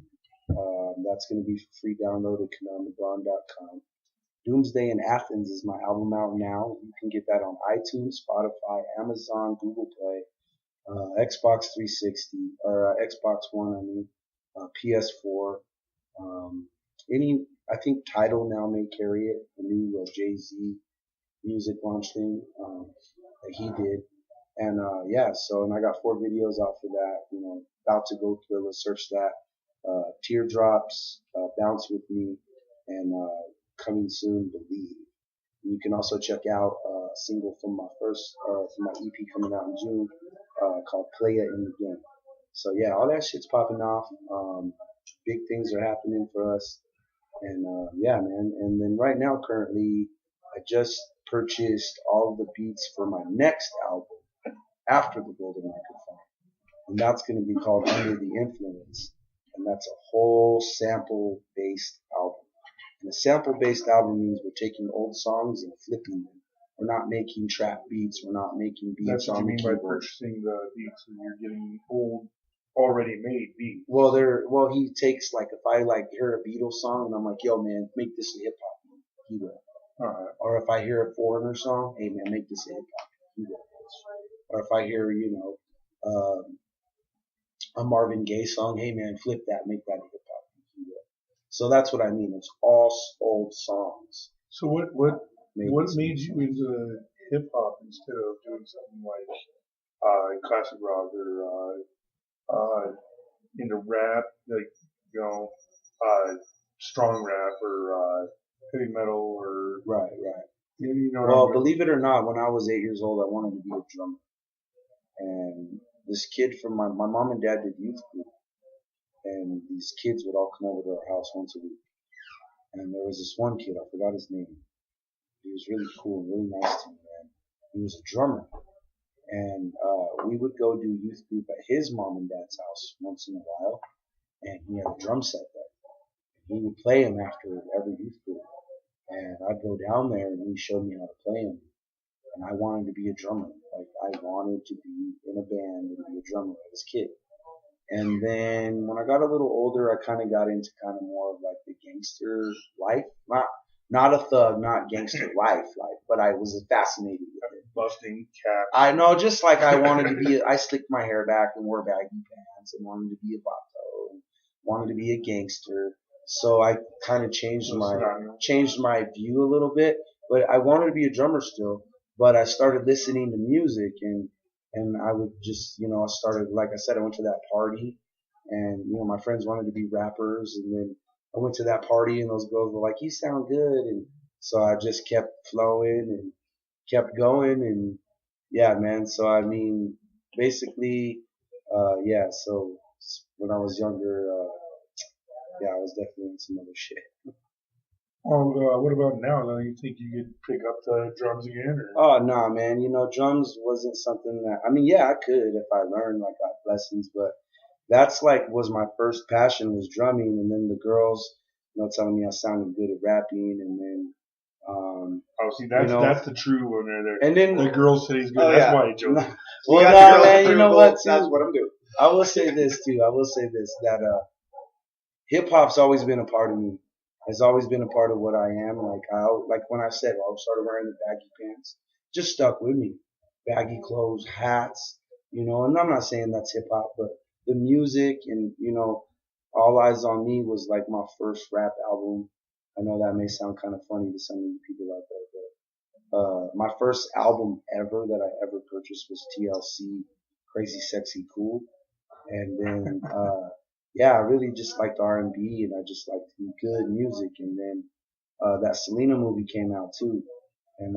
That's gonna be for free download at KanonLabron.com. Doomsday in Athens is my album out now. You can get that on iTunes, Spotify, Amazon, Google Play, Xbox 360 or Xbox One. PS4. I think Tidal now may carry it. The new Jay-Z music launch thing that he did. And and I got 4 videos out for that. About to go through. Let's search that. Teardrops, Bounce With Me, and coming soon, Believe. You can also check out a single from my from my EP coming out in June called Play It in the Game. So yeah, all that shit's popping off. Big things are happening for us. And man. And then right now, currently, I just purchased all of the beats for my next album after the Golden Microphone. And that's going to be called Under the Influence. And that's a whole sample-based album. And a sample-based album means we're taking old songs and flipping them. We're not making trap beats. We're not making beats That's what on you the mean keyboard. by purchasing the beats, and you're getting old, already made beats. Well, he takes, like, if I hear a Beatles song and I'm like, yo, man, make this a hip hop beat, he will. Alright. Or if I hear a Foreigner song, hey, man, make this a hip hop beat, he will. Or if I hear, a Marvin Gaye song, hey, man, flip that, make that a hip hop beat, he will. So that's what I mean. It's all old songs. So what made you into hip hop instead of doing something like classic rock or into rap? Like, strong rap or heavy metal or Right. Well, Believe it or not, when I was 8 years old, I wanted to be a drummer. And this kid from my mom and dad did youth group, and these kids would all come over to our house once a week. And there was this one kid, I forgot his name. He was really cool, really nice to me, man. He was a drummer. And we would go do youth group at his mom and dad's house once in a while, and he had a drum set there. He would play him after every youth group. And I'd go down there and he showed me how to play him. And I wanted to be a drummer. Like, I wanted to be in a band and be a drummer as a kid. And then when I got a little older, I kind of got into kind of more of like the gangster life. Not a thug, not gangster life, but I was fascinated with it. Busting caps. I know, just like I wanted to be, I slicked my hair back and wore baggy pants and wanted to be a vato and wanted to be a gangster. So I kind of changed my view a little bit, but I wanted to be a drummer still. But I started listening to music and I would just, I started, like I said, I went to that party and, my friends wanted to be rappers, and then I went to that party and those girls were like, you sound good. And so I just kept flowing and kept going, and yeah, man. So I mean, basically, so when I was younger, I was definitely in some other shit. What about now? Do you think you could pick up the drums again? Or? Oh, nah, man. Drums wasn't something that, I could if I learned, like, got lessons, but that's like was my first passion was drumming, and then the girls, telling me I sounded good at rapping, and then, that's the true one there. And then the girls say he's good. That's why he joked. Well, no, man, you know what? That's what I'm doing. I will say this too. That hip hop's always been a part of me. It's always been a part of what I am. Like when I said I started wearing the baggy pants, just stuck with me. Baggy clothes, hats, and I'm not saying that's hip hop, but the music and, All Eyes on Me was like my first rap album. I know that may sound kind of funny to some of you people out there, but my first album ever that I ever purchased was TLC, Crazy Sexy Cool. And then, I really just liked R&B, and I just liked good music. And then that Selena movie came out too, and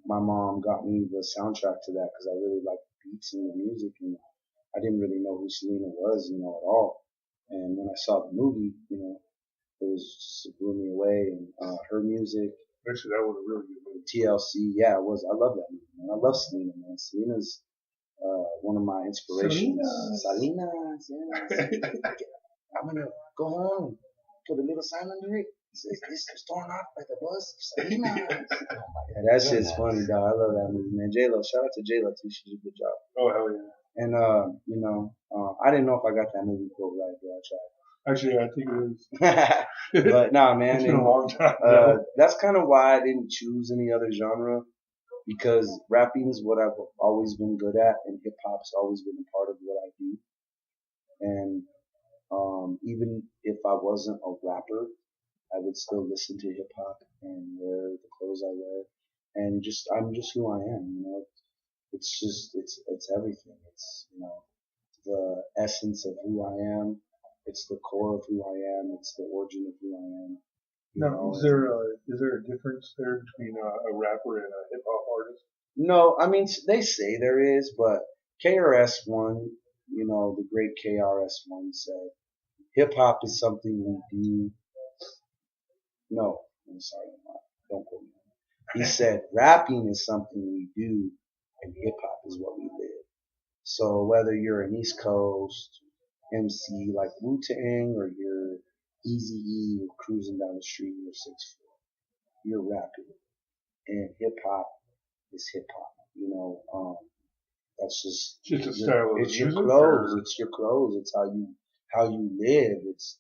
my mom got me the soundtrack to that because I really liked the beats and the music, and I didn't really know who Selena was, at all. And when I saw the movie, it blew me away, and her music. Actually, that was a really good movie. TLC, it was. I love that movie, man. I love Selena, man. Selena's one of my inspirations. Selena's, yes. I'm gonna go home, put a little sign under it. This was torn off by the bus of Selena. Yeah, that shit's funny, dog. I love that movie, man. J-Lo, shout out to J-Lo too. She did a good job. Oh, hell yeah. And I didn't know if I got that movie quote right, but I tried. Actually, I think it is. But nah, man. It's been a long time. That's kind of why I didn't choose any other genre, because rapping's what I've always been good at, and hip hop's always been a part of what I do. And even if I wasn't a rapper, I would still listen to hip hop and wear the clothes I wear, and I'm just who I am. It's everything. It's the essence of who I am. It's the core of who I am. It's the origin of who I am. Now, is there a difference there between a rapper and a hip hop artist? No, I mean they say there is, but KRS-One, the great KRS-One said, hip hop is something we do. No, I'm sorry, don't quote me. He said rapping is something we do, and hip hop is what we live. So whether you're an East Coast MC like Wu-Tang, or you're Eazy-E or cruising down the street in your 6'4", you're rapping, and hip hop is hip hop. That's just a style of it's your music, clothes. or? It's your clothes. It's how you live. It's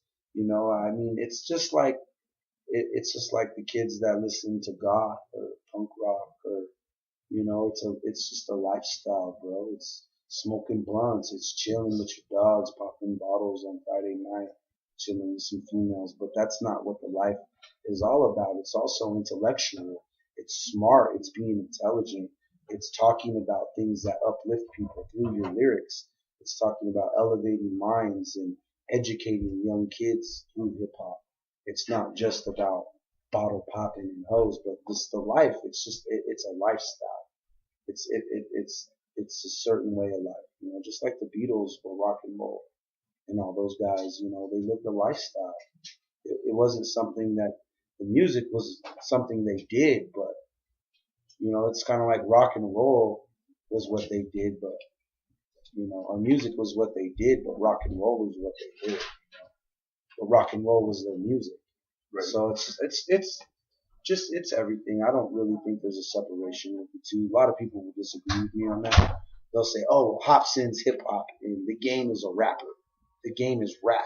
it's just like the kids that listen to goth or punk rock, or it's just a lifestyle, bro. It's smoking blunts. It's chilling with your dogs, popping bottles on Friday night, chilling with some females. But that's not what the life is all about. It's also intellectual. It's smart. It's being intelligent. It's talking about things that uplift people through your lyrics. It's talking about elevating minds and educating young kids through hip hop. It's not just about bottle popping and hoes, but it's the life. It's just it's a lifestyle. It's a certain way of life. You know, just like the Beatles were rock and roll and all those guys. You know, they lived a lifestyle. It wasn't something that the music was something they did, but you know, it's kind of like rock and roll was what they did, but you know, our music was what they did, but rock and roll was what they did. But rock and roll was their music. Right. So it's everything. I don't really think there's a separation of the two. A lot of people will disagree with me on that. They'll say, "Oh, Hopsin's hip hop, and the game is a rapper. The game is rap,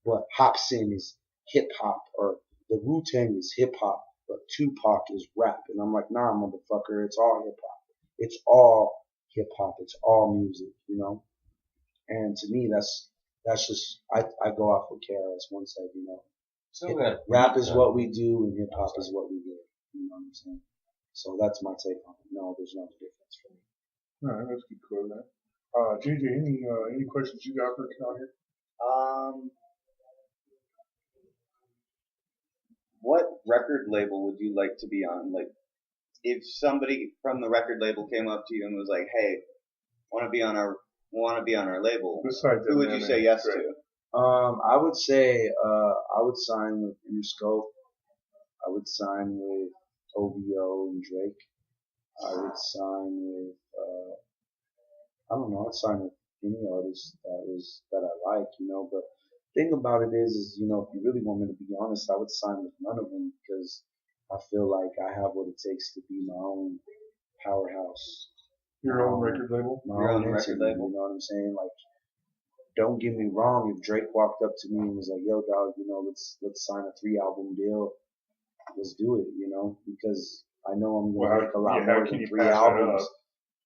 but Hopsin is hip hop, or the Wu-Tang is hip hop, but Tupac is rap." And I'm like, "Nah, motherfucker, it's all hip hop. It's all hip hop. It's all music, you know." And to me, that's just I go off what KRS One said, you know. Rap is what we do, and hip hop is what we do. You know what I'm saying? So that's my take on it. No, there's no difference for me. All right, that's good quote, man. JJ, any questions you got for Kanon here? What record label would you like to be on? Like, if somebody from the record label came up to you and was like, "Hey, want to be on our label," who would you say yes to? I would say I would sign with Interscope. I would sign with OVO and Drake. I would sign with I don't know. I'd sign with any artist that I like, you know. But the thing about it is you know, if you really want me to be honest, I would sign with none of them because I feel like I have what it takes to be my own powerhouse. Your own record label? My own record label. You know what I'm saying? Like, don't get me wrong. If Drake walked up to me and was like, "Yo, dog, you know, let's sign a 3-album deal. Let's do it," you know, because I know I'm gonna make a lot more than 3 albums.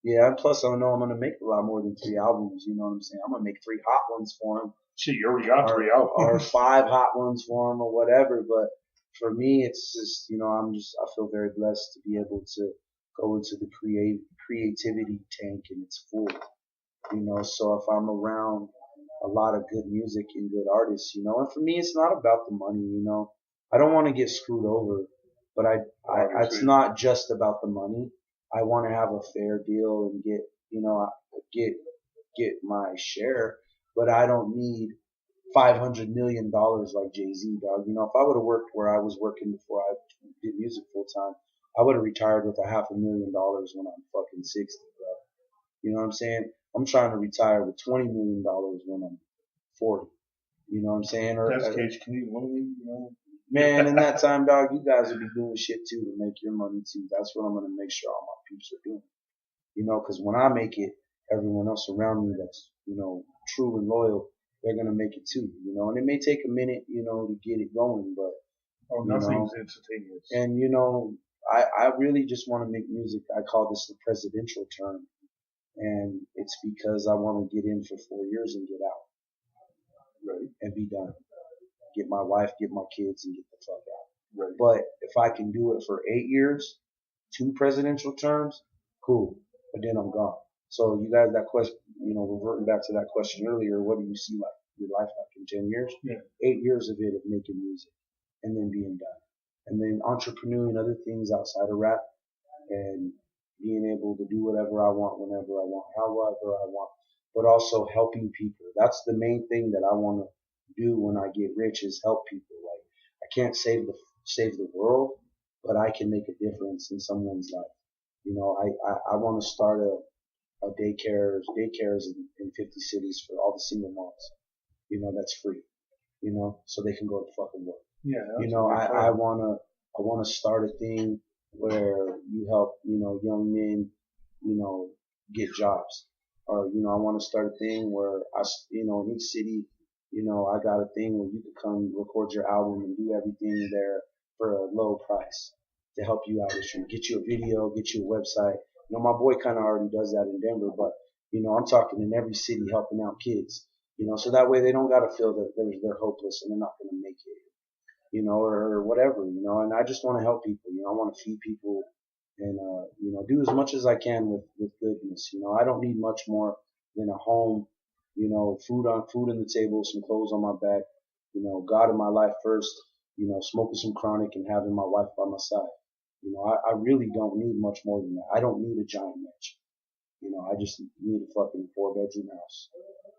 Yeah, and plus I know I'm gonna make a lot more than 3 albums. You know what I'm saying? I'm gonna make 3 hot ones for him. Shit, you already got 3 albums. Or 5 hot ones for him, or whatever. But for me, it's just, you know, I feel very blessed to be able to go into the creativity tank and it's full. You know, so if I'm around a lot of good music and good artists, you know, and for me, it's not about the money, you know. I don't want to get screwed over, but it's not just about the money. I want to have a fair deal and get, you know, get my share, but I don't need $500 million like Jay-Z, dog. You know, if I would have worked where I was working before I did music full time, I would have retired with $500,000 when I'm fucking 60, bro. You know what I'm saying? I'm trying to retire with $20 million when I'm 40. You know what I'm saying? Or that's Cage, can you loan me? You know? Man, in that time, dog, you guys will be doing shit too to make your money too. That's what I'm gonna make sure all my peeps are doing. You know, because when I make it, everyone else around me that's, you know, true and loyal, they're gonna make it too. You know, and it may take a minute, you know, to get it going, but nothing's instantaneous. And you know, I really just want to make music. I call this the presidential term, and it's because I want to get in for 4 years and get out, right, and be done. Get my wife, get my kids, and get the fuck out. Right. But if I can do it for 8 years, 2 presidential terms, cool. But then I'm gone. So you guys, that question, you know, reverting back to that question earlier, what do you see like your life like in 10 years? Yeah. 8 years of it of making music and then being done. And then entrepreneuring other things outside of rap and being able to do whatever I want, whenever I want, however I want, but also helping people. That's the main thing that I want to do when I get rich is help people. Like, I can't save the world, but I can make a difference in someone's life. You know, I want to start a daycares in 50 cities for all the single moms. You know, that's free. You know, so they can go to fucking work. Yeah. You know, I wanna start a thing where you help, you know, young men, you know, get jobs. Or, you know, I want to start a thing where you know, in each city, you know, I got a thing where you could come record your album and do everything there for a low price to help you out with you. Get you a video, get you a website. You know, my boy kind of already does that in Denver, but, you know, I'm talking in every city helping out kids, you know, so that way they don't got to feel that they're hopeless and they're not going to make it, you know, or whatever, you know, and I just want to help people, you know, I want to feed people and, you know, do as much as I can with goodness. You know, I don't need much more than a home you know, food in the table, some clothes on my back, you know, God in my life first, you know, smoking some chronic and having my wife by my side. You know, I really don't need much more than that. I don't need a giant mansion. You know, I just need a fucking 4-bedroom house.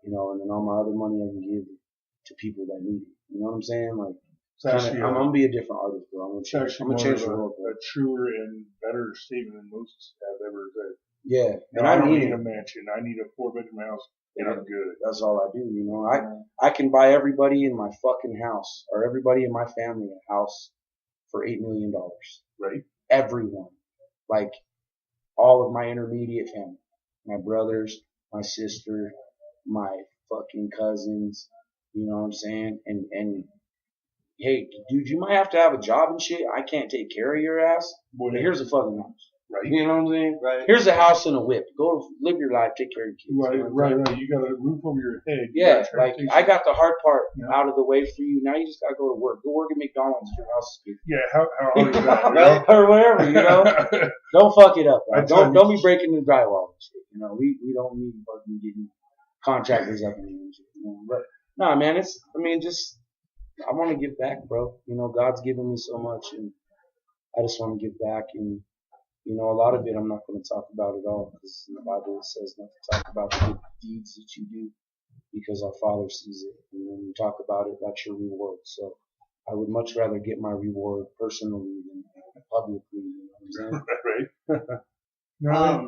You know, and then all my other money I can give to people that need it. You know what I'm saying? Like, I'm gonna be a different artist, bro. I'm gonna change the world. A truer and better statement than most have ever said. Yeah, and I don't need a mansion. I need a 4-bedroom house, and I'm good. That's all I do. You know, I can buy everybody in my fucking house or everybody in my family a house for $8 million. Right. Everyone, like all of my intermediate family, my brothers, my sister, my fucking cousins. You know what I'm saying? And hey, dude, you might have to have a job and shit. I can't take care of your ass. But here's a fucking house. Right. You know what I'm saying? Right. Here's a house and a whip. Go live your life. Take care of your kids. Right. You got a roof over your head. Yeah. Like, I got the hard part out of the way for you. Now you just got to go to work. Go work at McDonald's if your house is big. Yeah. How hard is that? Right? Or whatever, you know? Don't fuck it up. Right? Don't be breaking the drywall and shit. You know, we don't need fucking getting contractors up in here and shit. You know? But, nah, man, I want to give back, bro. You know, God's given me so much, and I just want to give back. And, you know, a lot of it I'm not going to talk about at all, because in the Bible it says not to talk about the good deeds that you do, because our Father sees it. And when you talk about it, that's your reward. So I would much rather get my reward personally than publicly. You know what I'm saying? Right.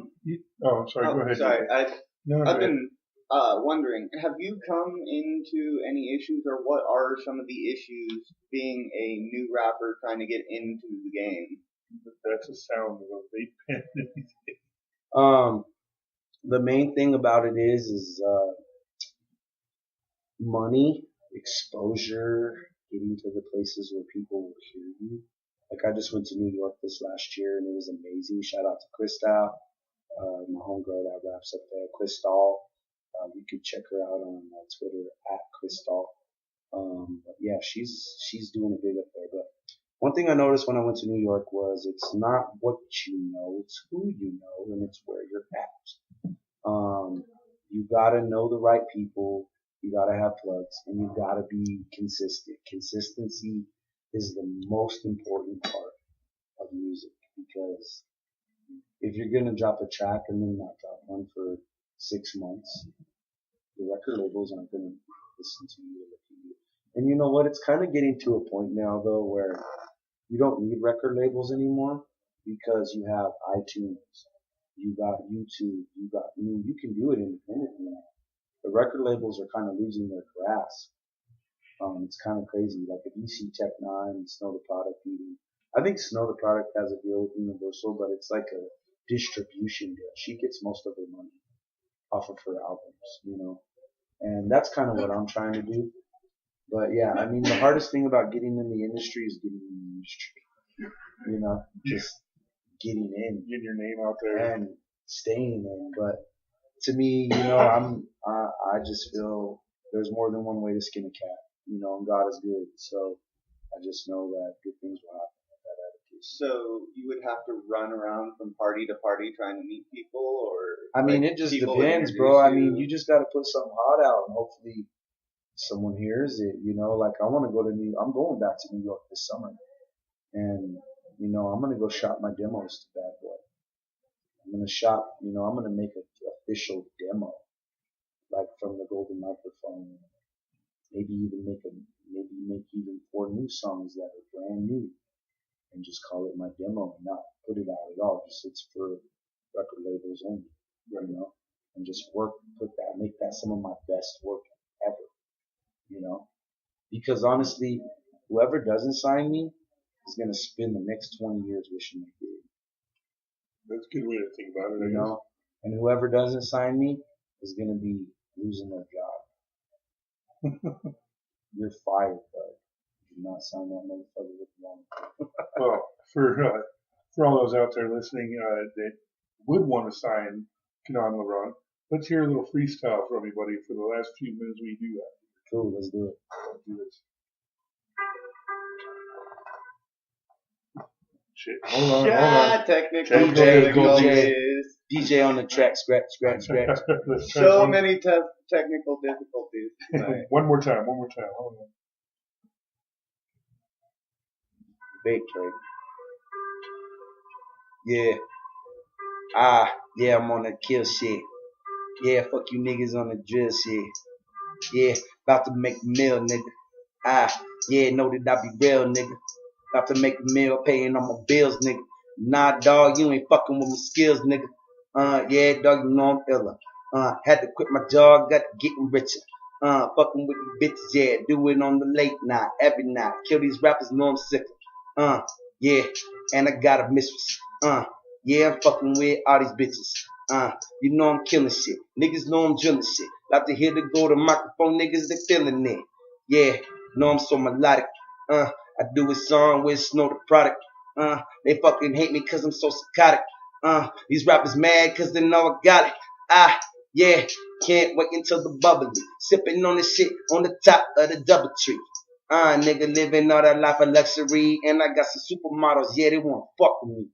I'm sorry. Go ahead. Sorry. I've been wondering, have you come into any issues, or what are some of the issues being a new rapper trying to get into the game? That's the sound of a vape pen. The main thing about it is money, exposure, getting to the places where people will hear you. Like, I just went to New York this last year, and it was amazing. Shout out to Cristal, my homegirl that raps up there, Cristal. You could check her out on Twitter @Cristal. But yeah, she's doing it big up there. But one thing I noticed when I went to New York was it's not what you know, it's who you know, and it's where you're at. You gotta know the right people, you gotta have plugs, and you gotta be consistent. Consistency is the most important part of music, because if you're gonna drop a track and then not drop one for 6 months, the record labels aren't gonna listen to you or look at you. And you know what? It's kind of getting to a point now, though, where you don't need record labels anymore, because you have iTunes, you got YouTube, you can do it independently now. The record labels are kind of losing their grasp. It's kind of crazy. Like, if you see Tech Nine and Snow the Product even, I think Snow the Product has a deal with Universal, but it's like a distribution deal. She gets most of her money off of her albums, you know, and that's kind of what I'm trying to do. But yeah, I mean, the hardest thing about getting in the industry is getting in the industry, you know, just getting in, getting your name out there and staying in. But to me, you know, I just feel there's more than one way to skin a cat, you know, and God is good. So I just know that good things will happen with that attitude. So you would have to run around from party to party trying to meet people, or? I mean, it just depends, bro. I mean, you just got to put something hot out, and hopefully someone hears it, you know. Like, I'm going back to New York this summer, and, you know, I'm going to go shop my demos to Bad Boy. I'm going to make an official demo, like, from the Golden Microphone. Maybe make even 4 new songs that are brand new, and just call it my demo and not put it out at all. Just, it's for record labels only, you know, and just make that some of my best work ever, you know, because honestly, whoever doesn't sign me is going to spend the next 20 years wishing they did. That's a good way to think about it, you know, and whoever doesn't sign me is going to be losing their job. You're fired, bud. Do not sign that motherfucker with one. Well, for all those out there listening that would want to sign Kanon Labron, let's hear a little freestyle from everybody for the last few minutes we do that. Cool, let's do it. Let's do this. Shit, hold on. Technical DJ on the track, scratch. So many technical difficulties. Right. One more time. Bait trade. Yeah. Yeah, I'm on that kill shit. Yeah, fuck you niggas on the drill shit. Yeah, about to make a meal, nigga. Yeah, know that I be real, nigga. About to make a meal, paying all my bills, nigga. Nah, dog, you ain't fucking with my skills, nigga. Yeah, dog, you know I'm illa. Had to quit my job, got to getting richer. Fucking with these bitches, yeah, do it on the late night, every night. Kill these rappers, know I'm sick. Yeah, and I got a mistress. Yeah, I'm fucking with all these bitches. You know I'm killing shit. Niggas know I'm drilling shit. About to hear the go to microphone, niggas, they feeling it. Yeah, know I'm so melodic. I do a song with Snow the product. They fucking hate me cause I'm so psychotic. These rappers mad cause they know I got it. Yeah, can't wait until the bubbly. Sipping on this shit on the top of the double tree. Nigga living all that life of luxury. And I got some supermodels, yeah, they wanna fuck with me.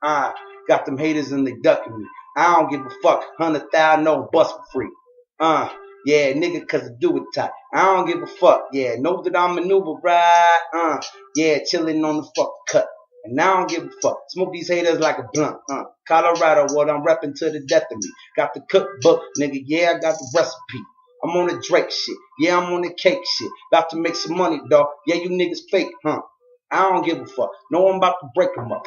Got them haters and they ducking me. I don't give a fuck, 100,000 no bus for free. Yeah, nigga, cause I do it tight. I don't give a fuck, yeah, know that I'm maneuver right. Yeah, chilling on the fuck cut. And I don't give a fuck. Smoke these haters like a blunt. Colorado, what I'm repping to the death of me. Got the cookbook, nigga, yeah, I got the recipe. I'm on the Drake shit. Yeah, I'm on the cake shit. About to make some money, dog. Yeah, you niggas fake, huh? I don't give a fuck. No, I'm about to break them up.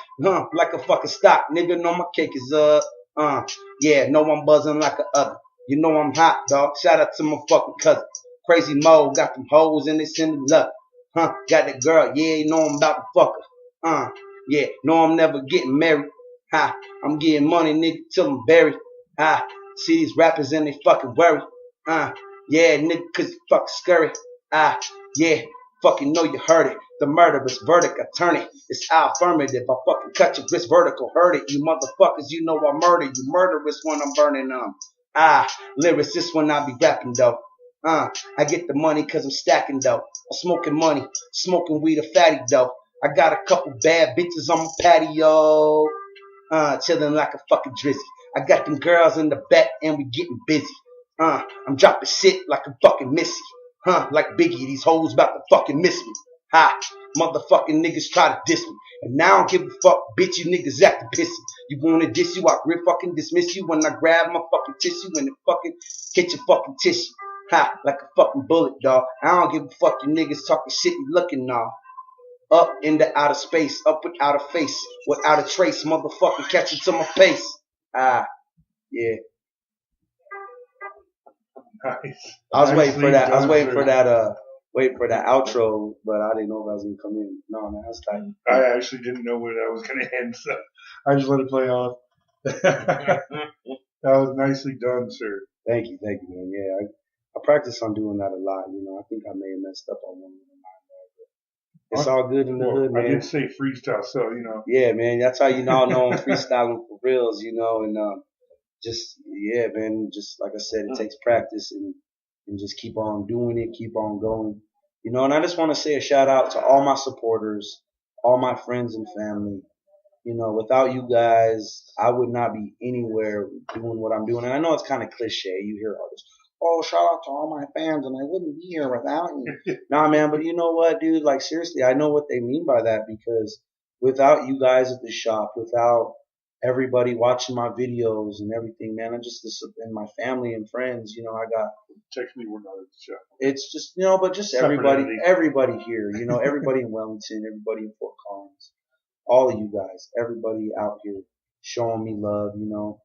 Like a fucking stock, nigga. Know my cake is up. Yeah, know I'm buzzing like a oven. You know I'm hot, dog. Shout out to my fucking cousin. Crazy Mo, got them hoes and they sending love. Got that girl, yeah, you know I'm about to fuck her. Yeah, know I'm never getting married. I'm getting money, nigga, till I'm buried. See these rappers and they fucking worry. Yeah, nigga, cause you fucking scurry. Yeah, fucking know you heard it. The murderous verdict, attorney. It's affirmative. I fucking cut your wrist vertical. Heard it, you motherfuckers. You know I murder you. Murderous when I'm burning them. Lyricist when I be rapping though. I get the money cause I'm stacking though. I'm smoking money, smoking weed a fatty though. I got a couple bad bitches on my patio. Chilling like a fucking drizzy. I got them girls in the back and we getting busy. I'm dropping shit like a fucking Missy. Like Biggie, these hoes about to fucking miss me. Motherfucking niggas try to diss me. And now I don't give a fuck, bitch, you niggas acting pissy. You wanna diss you, I grip fucking dismiss you when I grab my fucking tissue and it fucking hit your fucking tissue. Like a fucking bullet, dog. I don't give a fuck, you niggas talking shit, you looking all. Up into outer space, up without a face, without a trace, motherfucker, catch it to my face. Yeah. Nice. I was waiting for that. Waiting for that outro, but I didn't know if I was gonna come in. No, man, that's tight. I actually didn't know when I was gonna end, so I just let it play off. That was nicely done, sir. Thank you, man. Yeah, I practice on doing that a lot. You know, I think I may have messed up on one of them. It's all good in the hood, man. I did say freestyle, so you know. Yeah, man, that's how you know I'm freestyling for reals, you know, and yeah, man, just like I said, it takes practice and just keep on doing it, keep on going, you know. And I just want to say a shout out to all my supporters, all my friends and family. You know, without you guys, I would not be anywhere doing what I'm doing. And I know it's kind of cliche. You hear all this. Oh, shout out to all my fans, and I wouldn't be here without you. Nah, man, but you know what, dude? Like, seriously, I know what they mean by that, because without you guys at the shop, without everybody watching my videos and everything, man, and my family and friends, you know, I got. Technically, we're not at the shop. It's just, you know, but just everybody here, you know, everybody in Wellington, everybody in Fort Collins, all of you guys, everybody out here showing me love, you know,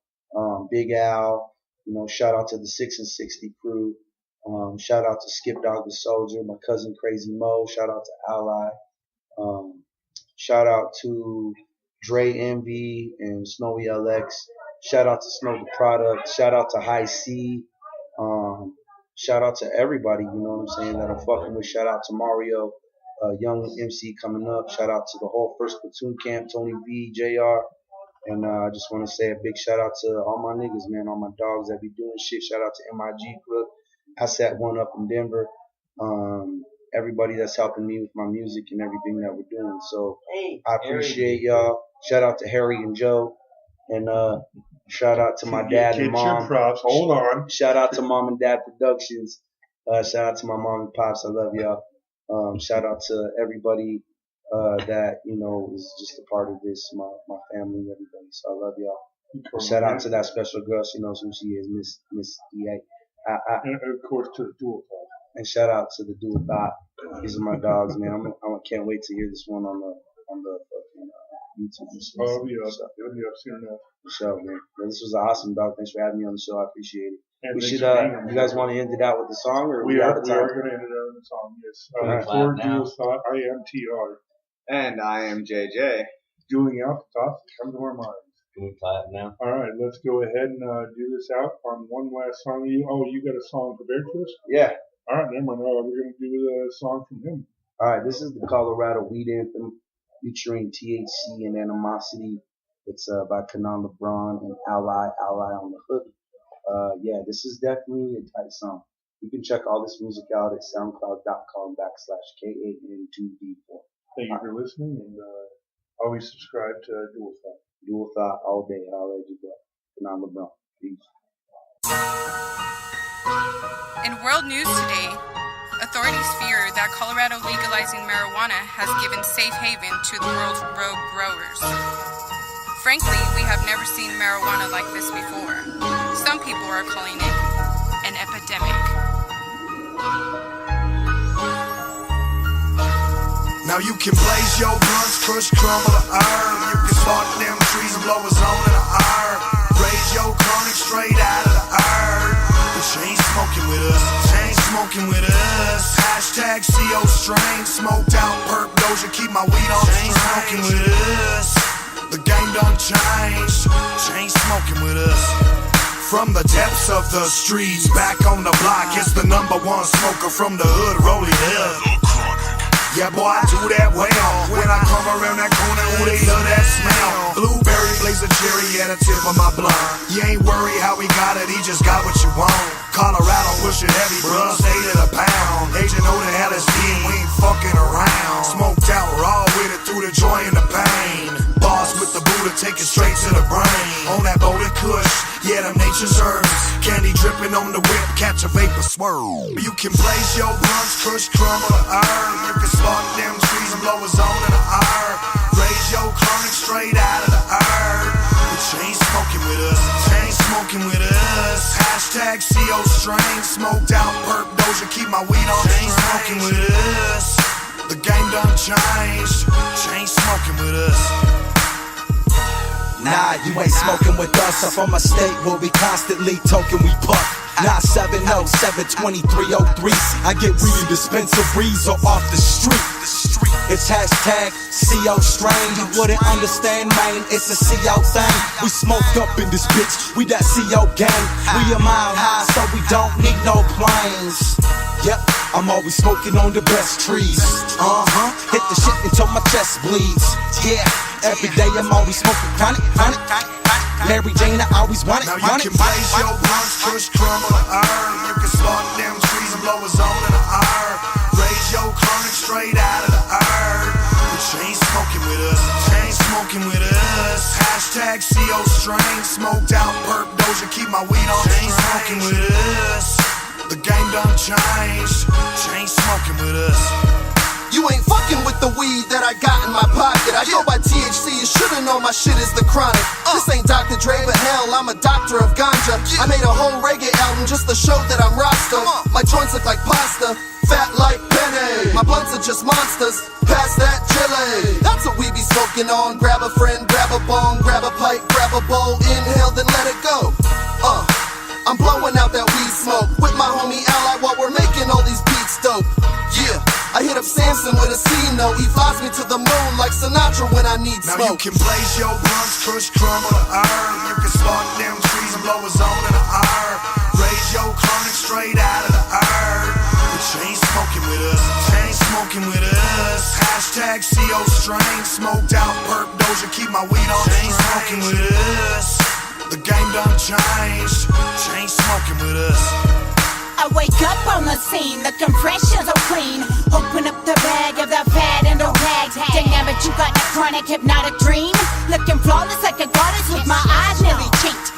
Big Al. You know, shout out to the 6 and 60 crew. Shout out to Skip Dog the Soldier, my cousin Crazy Mo. Shout out to Ally. Shout out to Dre Envy and Snowy LX. Shout out to Snow the Product. Shout out to High C. Shout out to everybody, you know what I'm saying, that I'm fucking with. Shout out to Mario, young MC coming up. Shout out to the whole First Platoon Camp, Tony V, JR. And I just want to say a big shout out to all my niggas, man, all my dogs that be doing shit. Shout out to MIG Crook. I sat one up in Denver. Everybody that's helping me with my music and everything that we're doing. So I appreciate y'all. Shout out to Harry and Joe. And Shout out to my dad and mom. Your props. Hold on. Shout out to Mom and Dad Productions. Shout out to my mom and pops. I love y'all. Shout out to everybody that is just a part of this. My family, everybody. So I love y'all. Shout out to that special girl. She knows who she is, Miss DA. And of course to the Dual Thought. And shout out to the Dual Thought. These are my dogs, man. I can't wait to hear this one on the YouTube. It'll be up soon enough. For sure, man. This was awesome, dog. Thanks for having me on the show. I appreciate it. And we should. You guys want to end it out with the song, or we are going to end it out with the song. Yes. For Dual Thought, I am TR, and I am JJ. Dueling out the thoughts that come to our minds. Can we clap now? All right, let's go ahead and do this out on one last song. You got a song prepared for us? Yeah. All right, never mind. We're going to do a song from him. All right, this is the Colorado Weed Anthem featuring THC and Animosity. It's by Kanon Labron and Ally on the hook. This is definitely a tight song. You can check all this music out at soundcloud.com/KAN2D4. Thank you for listening, and always subscribe to Dual Thought. Dual Thought all day. I'll let you go. Kanon Labron. Peace. In world news today, authorities fear that Colorado legalizing marijuana has given safe haven to the world's rogue growers. Frankly, we have never seen marijuana like this before. Some people are calling it an epidemic. Now you can blaze your blunts, crush, crumble the herb. You can spark them trees and blow a zone in the herb. Raise your chronic straight out of the herb. But you ain't smoking with us, you ain't smoking with us. Hashtag CO strain, smoked out perp doja, keep my weed on the ain't smoking with us. The game done changed, you ain't smoking with us. From the depths of the streets, back on the block, it's the #1 smoker from the hood, rolling up. Yeah, boy, I do that well. When I come around that corner, ooh, they love that smell. Blueberry, blazer, cherry at the tip of my blunt. You ain't worried how we got it, he just got what you want. Colorado pushing heavy, bruh, stay to the pound. Agent know the LSD and we ain't fucking around. Smoked out raw with it through the joy and the pain. Boss with the Buddha, take it straight to the brain. On that golden kush, yeah, them nature's herbs. Candy dripping on the whip, catch a vapor swirl. You can blaze your blunts, crush, crumble the herb. You can spark them trees and blow a zone in the herb. Raise your chronic straight out of the herb. But you ain't smoking with us, you ain't smoking with us. Hashtag CO strain, smoked out perp doja, keep my weed on the ain't smoking with us. The game done changed, you ain't smoking with us. Nah, you ain't smoking with us. I'm from a state where we constantly token we puff. 970-72303. I get weed in dispensaries or off the street. It's hashtag CO strain. You wouldn't understand, man. It's a CO thing. We smoked up in this bitch. We that CO gang. We a mile high, so we don't need no planes. Yep, I'm always smoking on the best trees. Hit the shit until my chest bleeds. Yeah, every day I'm always smoking chronic. Mary Jane, I always want it. Now you can blaze your blunts, push, crumble the herb. You can spark them trees and blow a zone in the herb. Raise your chronic straight out of the herb. But you ain't smoking with us, you ain't smoking with us. Hashtag CO strain, smoked out perp doja, keep my weed on the ain't smoking with us. The game done changed, you ain't smoking with us. You ain't fucking with the weed that I got in my pocket. I go by THC, you should've known my shit is the chronic. This ain't Dr. Dre, but hell, I'm a doctor of ganja. I made a whole reggae album just to show that I'm Rasta. My joints look like pasta, fat like penne. My blunts are just monsters, pass that chili. That's what we be smoking on. Grab a friend, grab a bong, grab a pipe, grab a bowl, inhale, then let it go. I'm blowing out that weed smoke with my homie Ally while we're making all these beats dope. Yeah, I hit up Samson with a C note. He flies me to the moon like Sinatra when I need smoke. Now you can blaze your blunts, crush, crumble the herb. You can spark them trees and blow a zone in the herb. Raise your chronic straight out of the herb. But you ain't smoking with us, you ain't smoking with us. Hashtag CO strain, smoked out perp doja, keep my weed on the ain't smoking with us. The game done changed, you ain't smoking with us. I wake up on the scene, looking fresh and so clean. Open up the bag of the fat and the rags. Damn it, you got that chronic hypnotic dream. Looking flawless like a goddess with my eyes nearly chinked.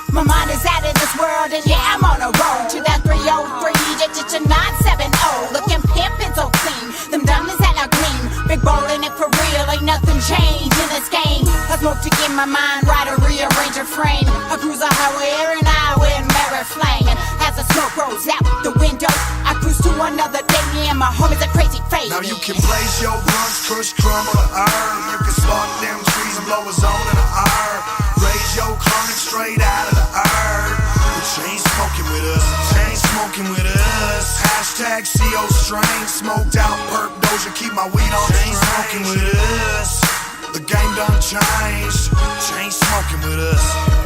Ballin' it for real, ain't nothing changed in this game. I smoke to get my mind right and rearrange a frame. I cruise the highway every night with mirror flame. And as the smoke rolls out the window, I cruise to another day. Me and my homies a crazy face. Now you can blaze your blunts, crush, crumble the herb. You can spark them trees and blow a zone in the herb. Raise your chronic straight out of the herb. But you ain't smoking with us, you ain't smoking with us. Hashtag CO strain, smoked out perp doja, keep my weed on. You ain't smoking with us. The game done changed, you ain't smoking with us.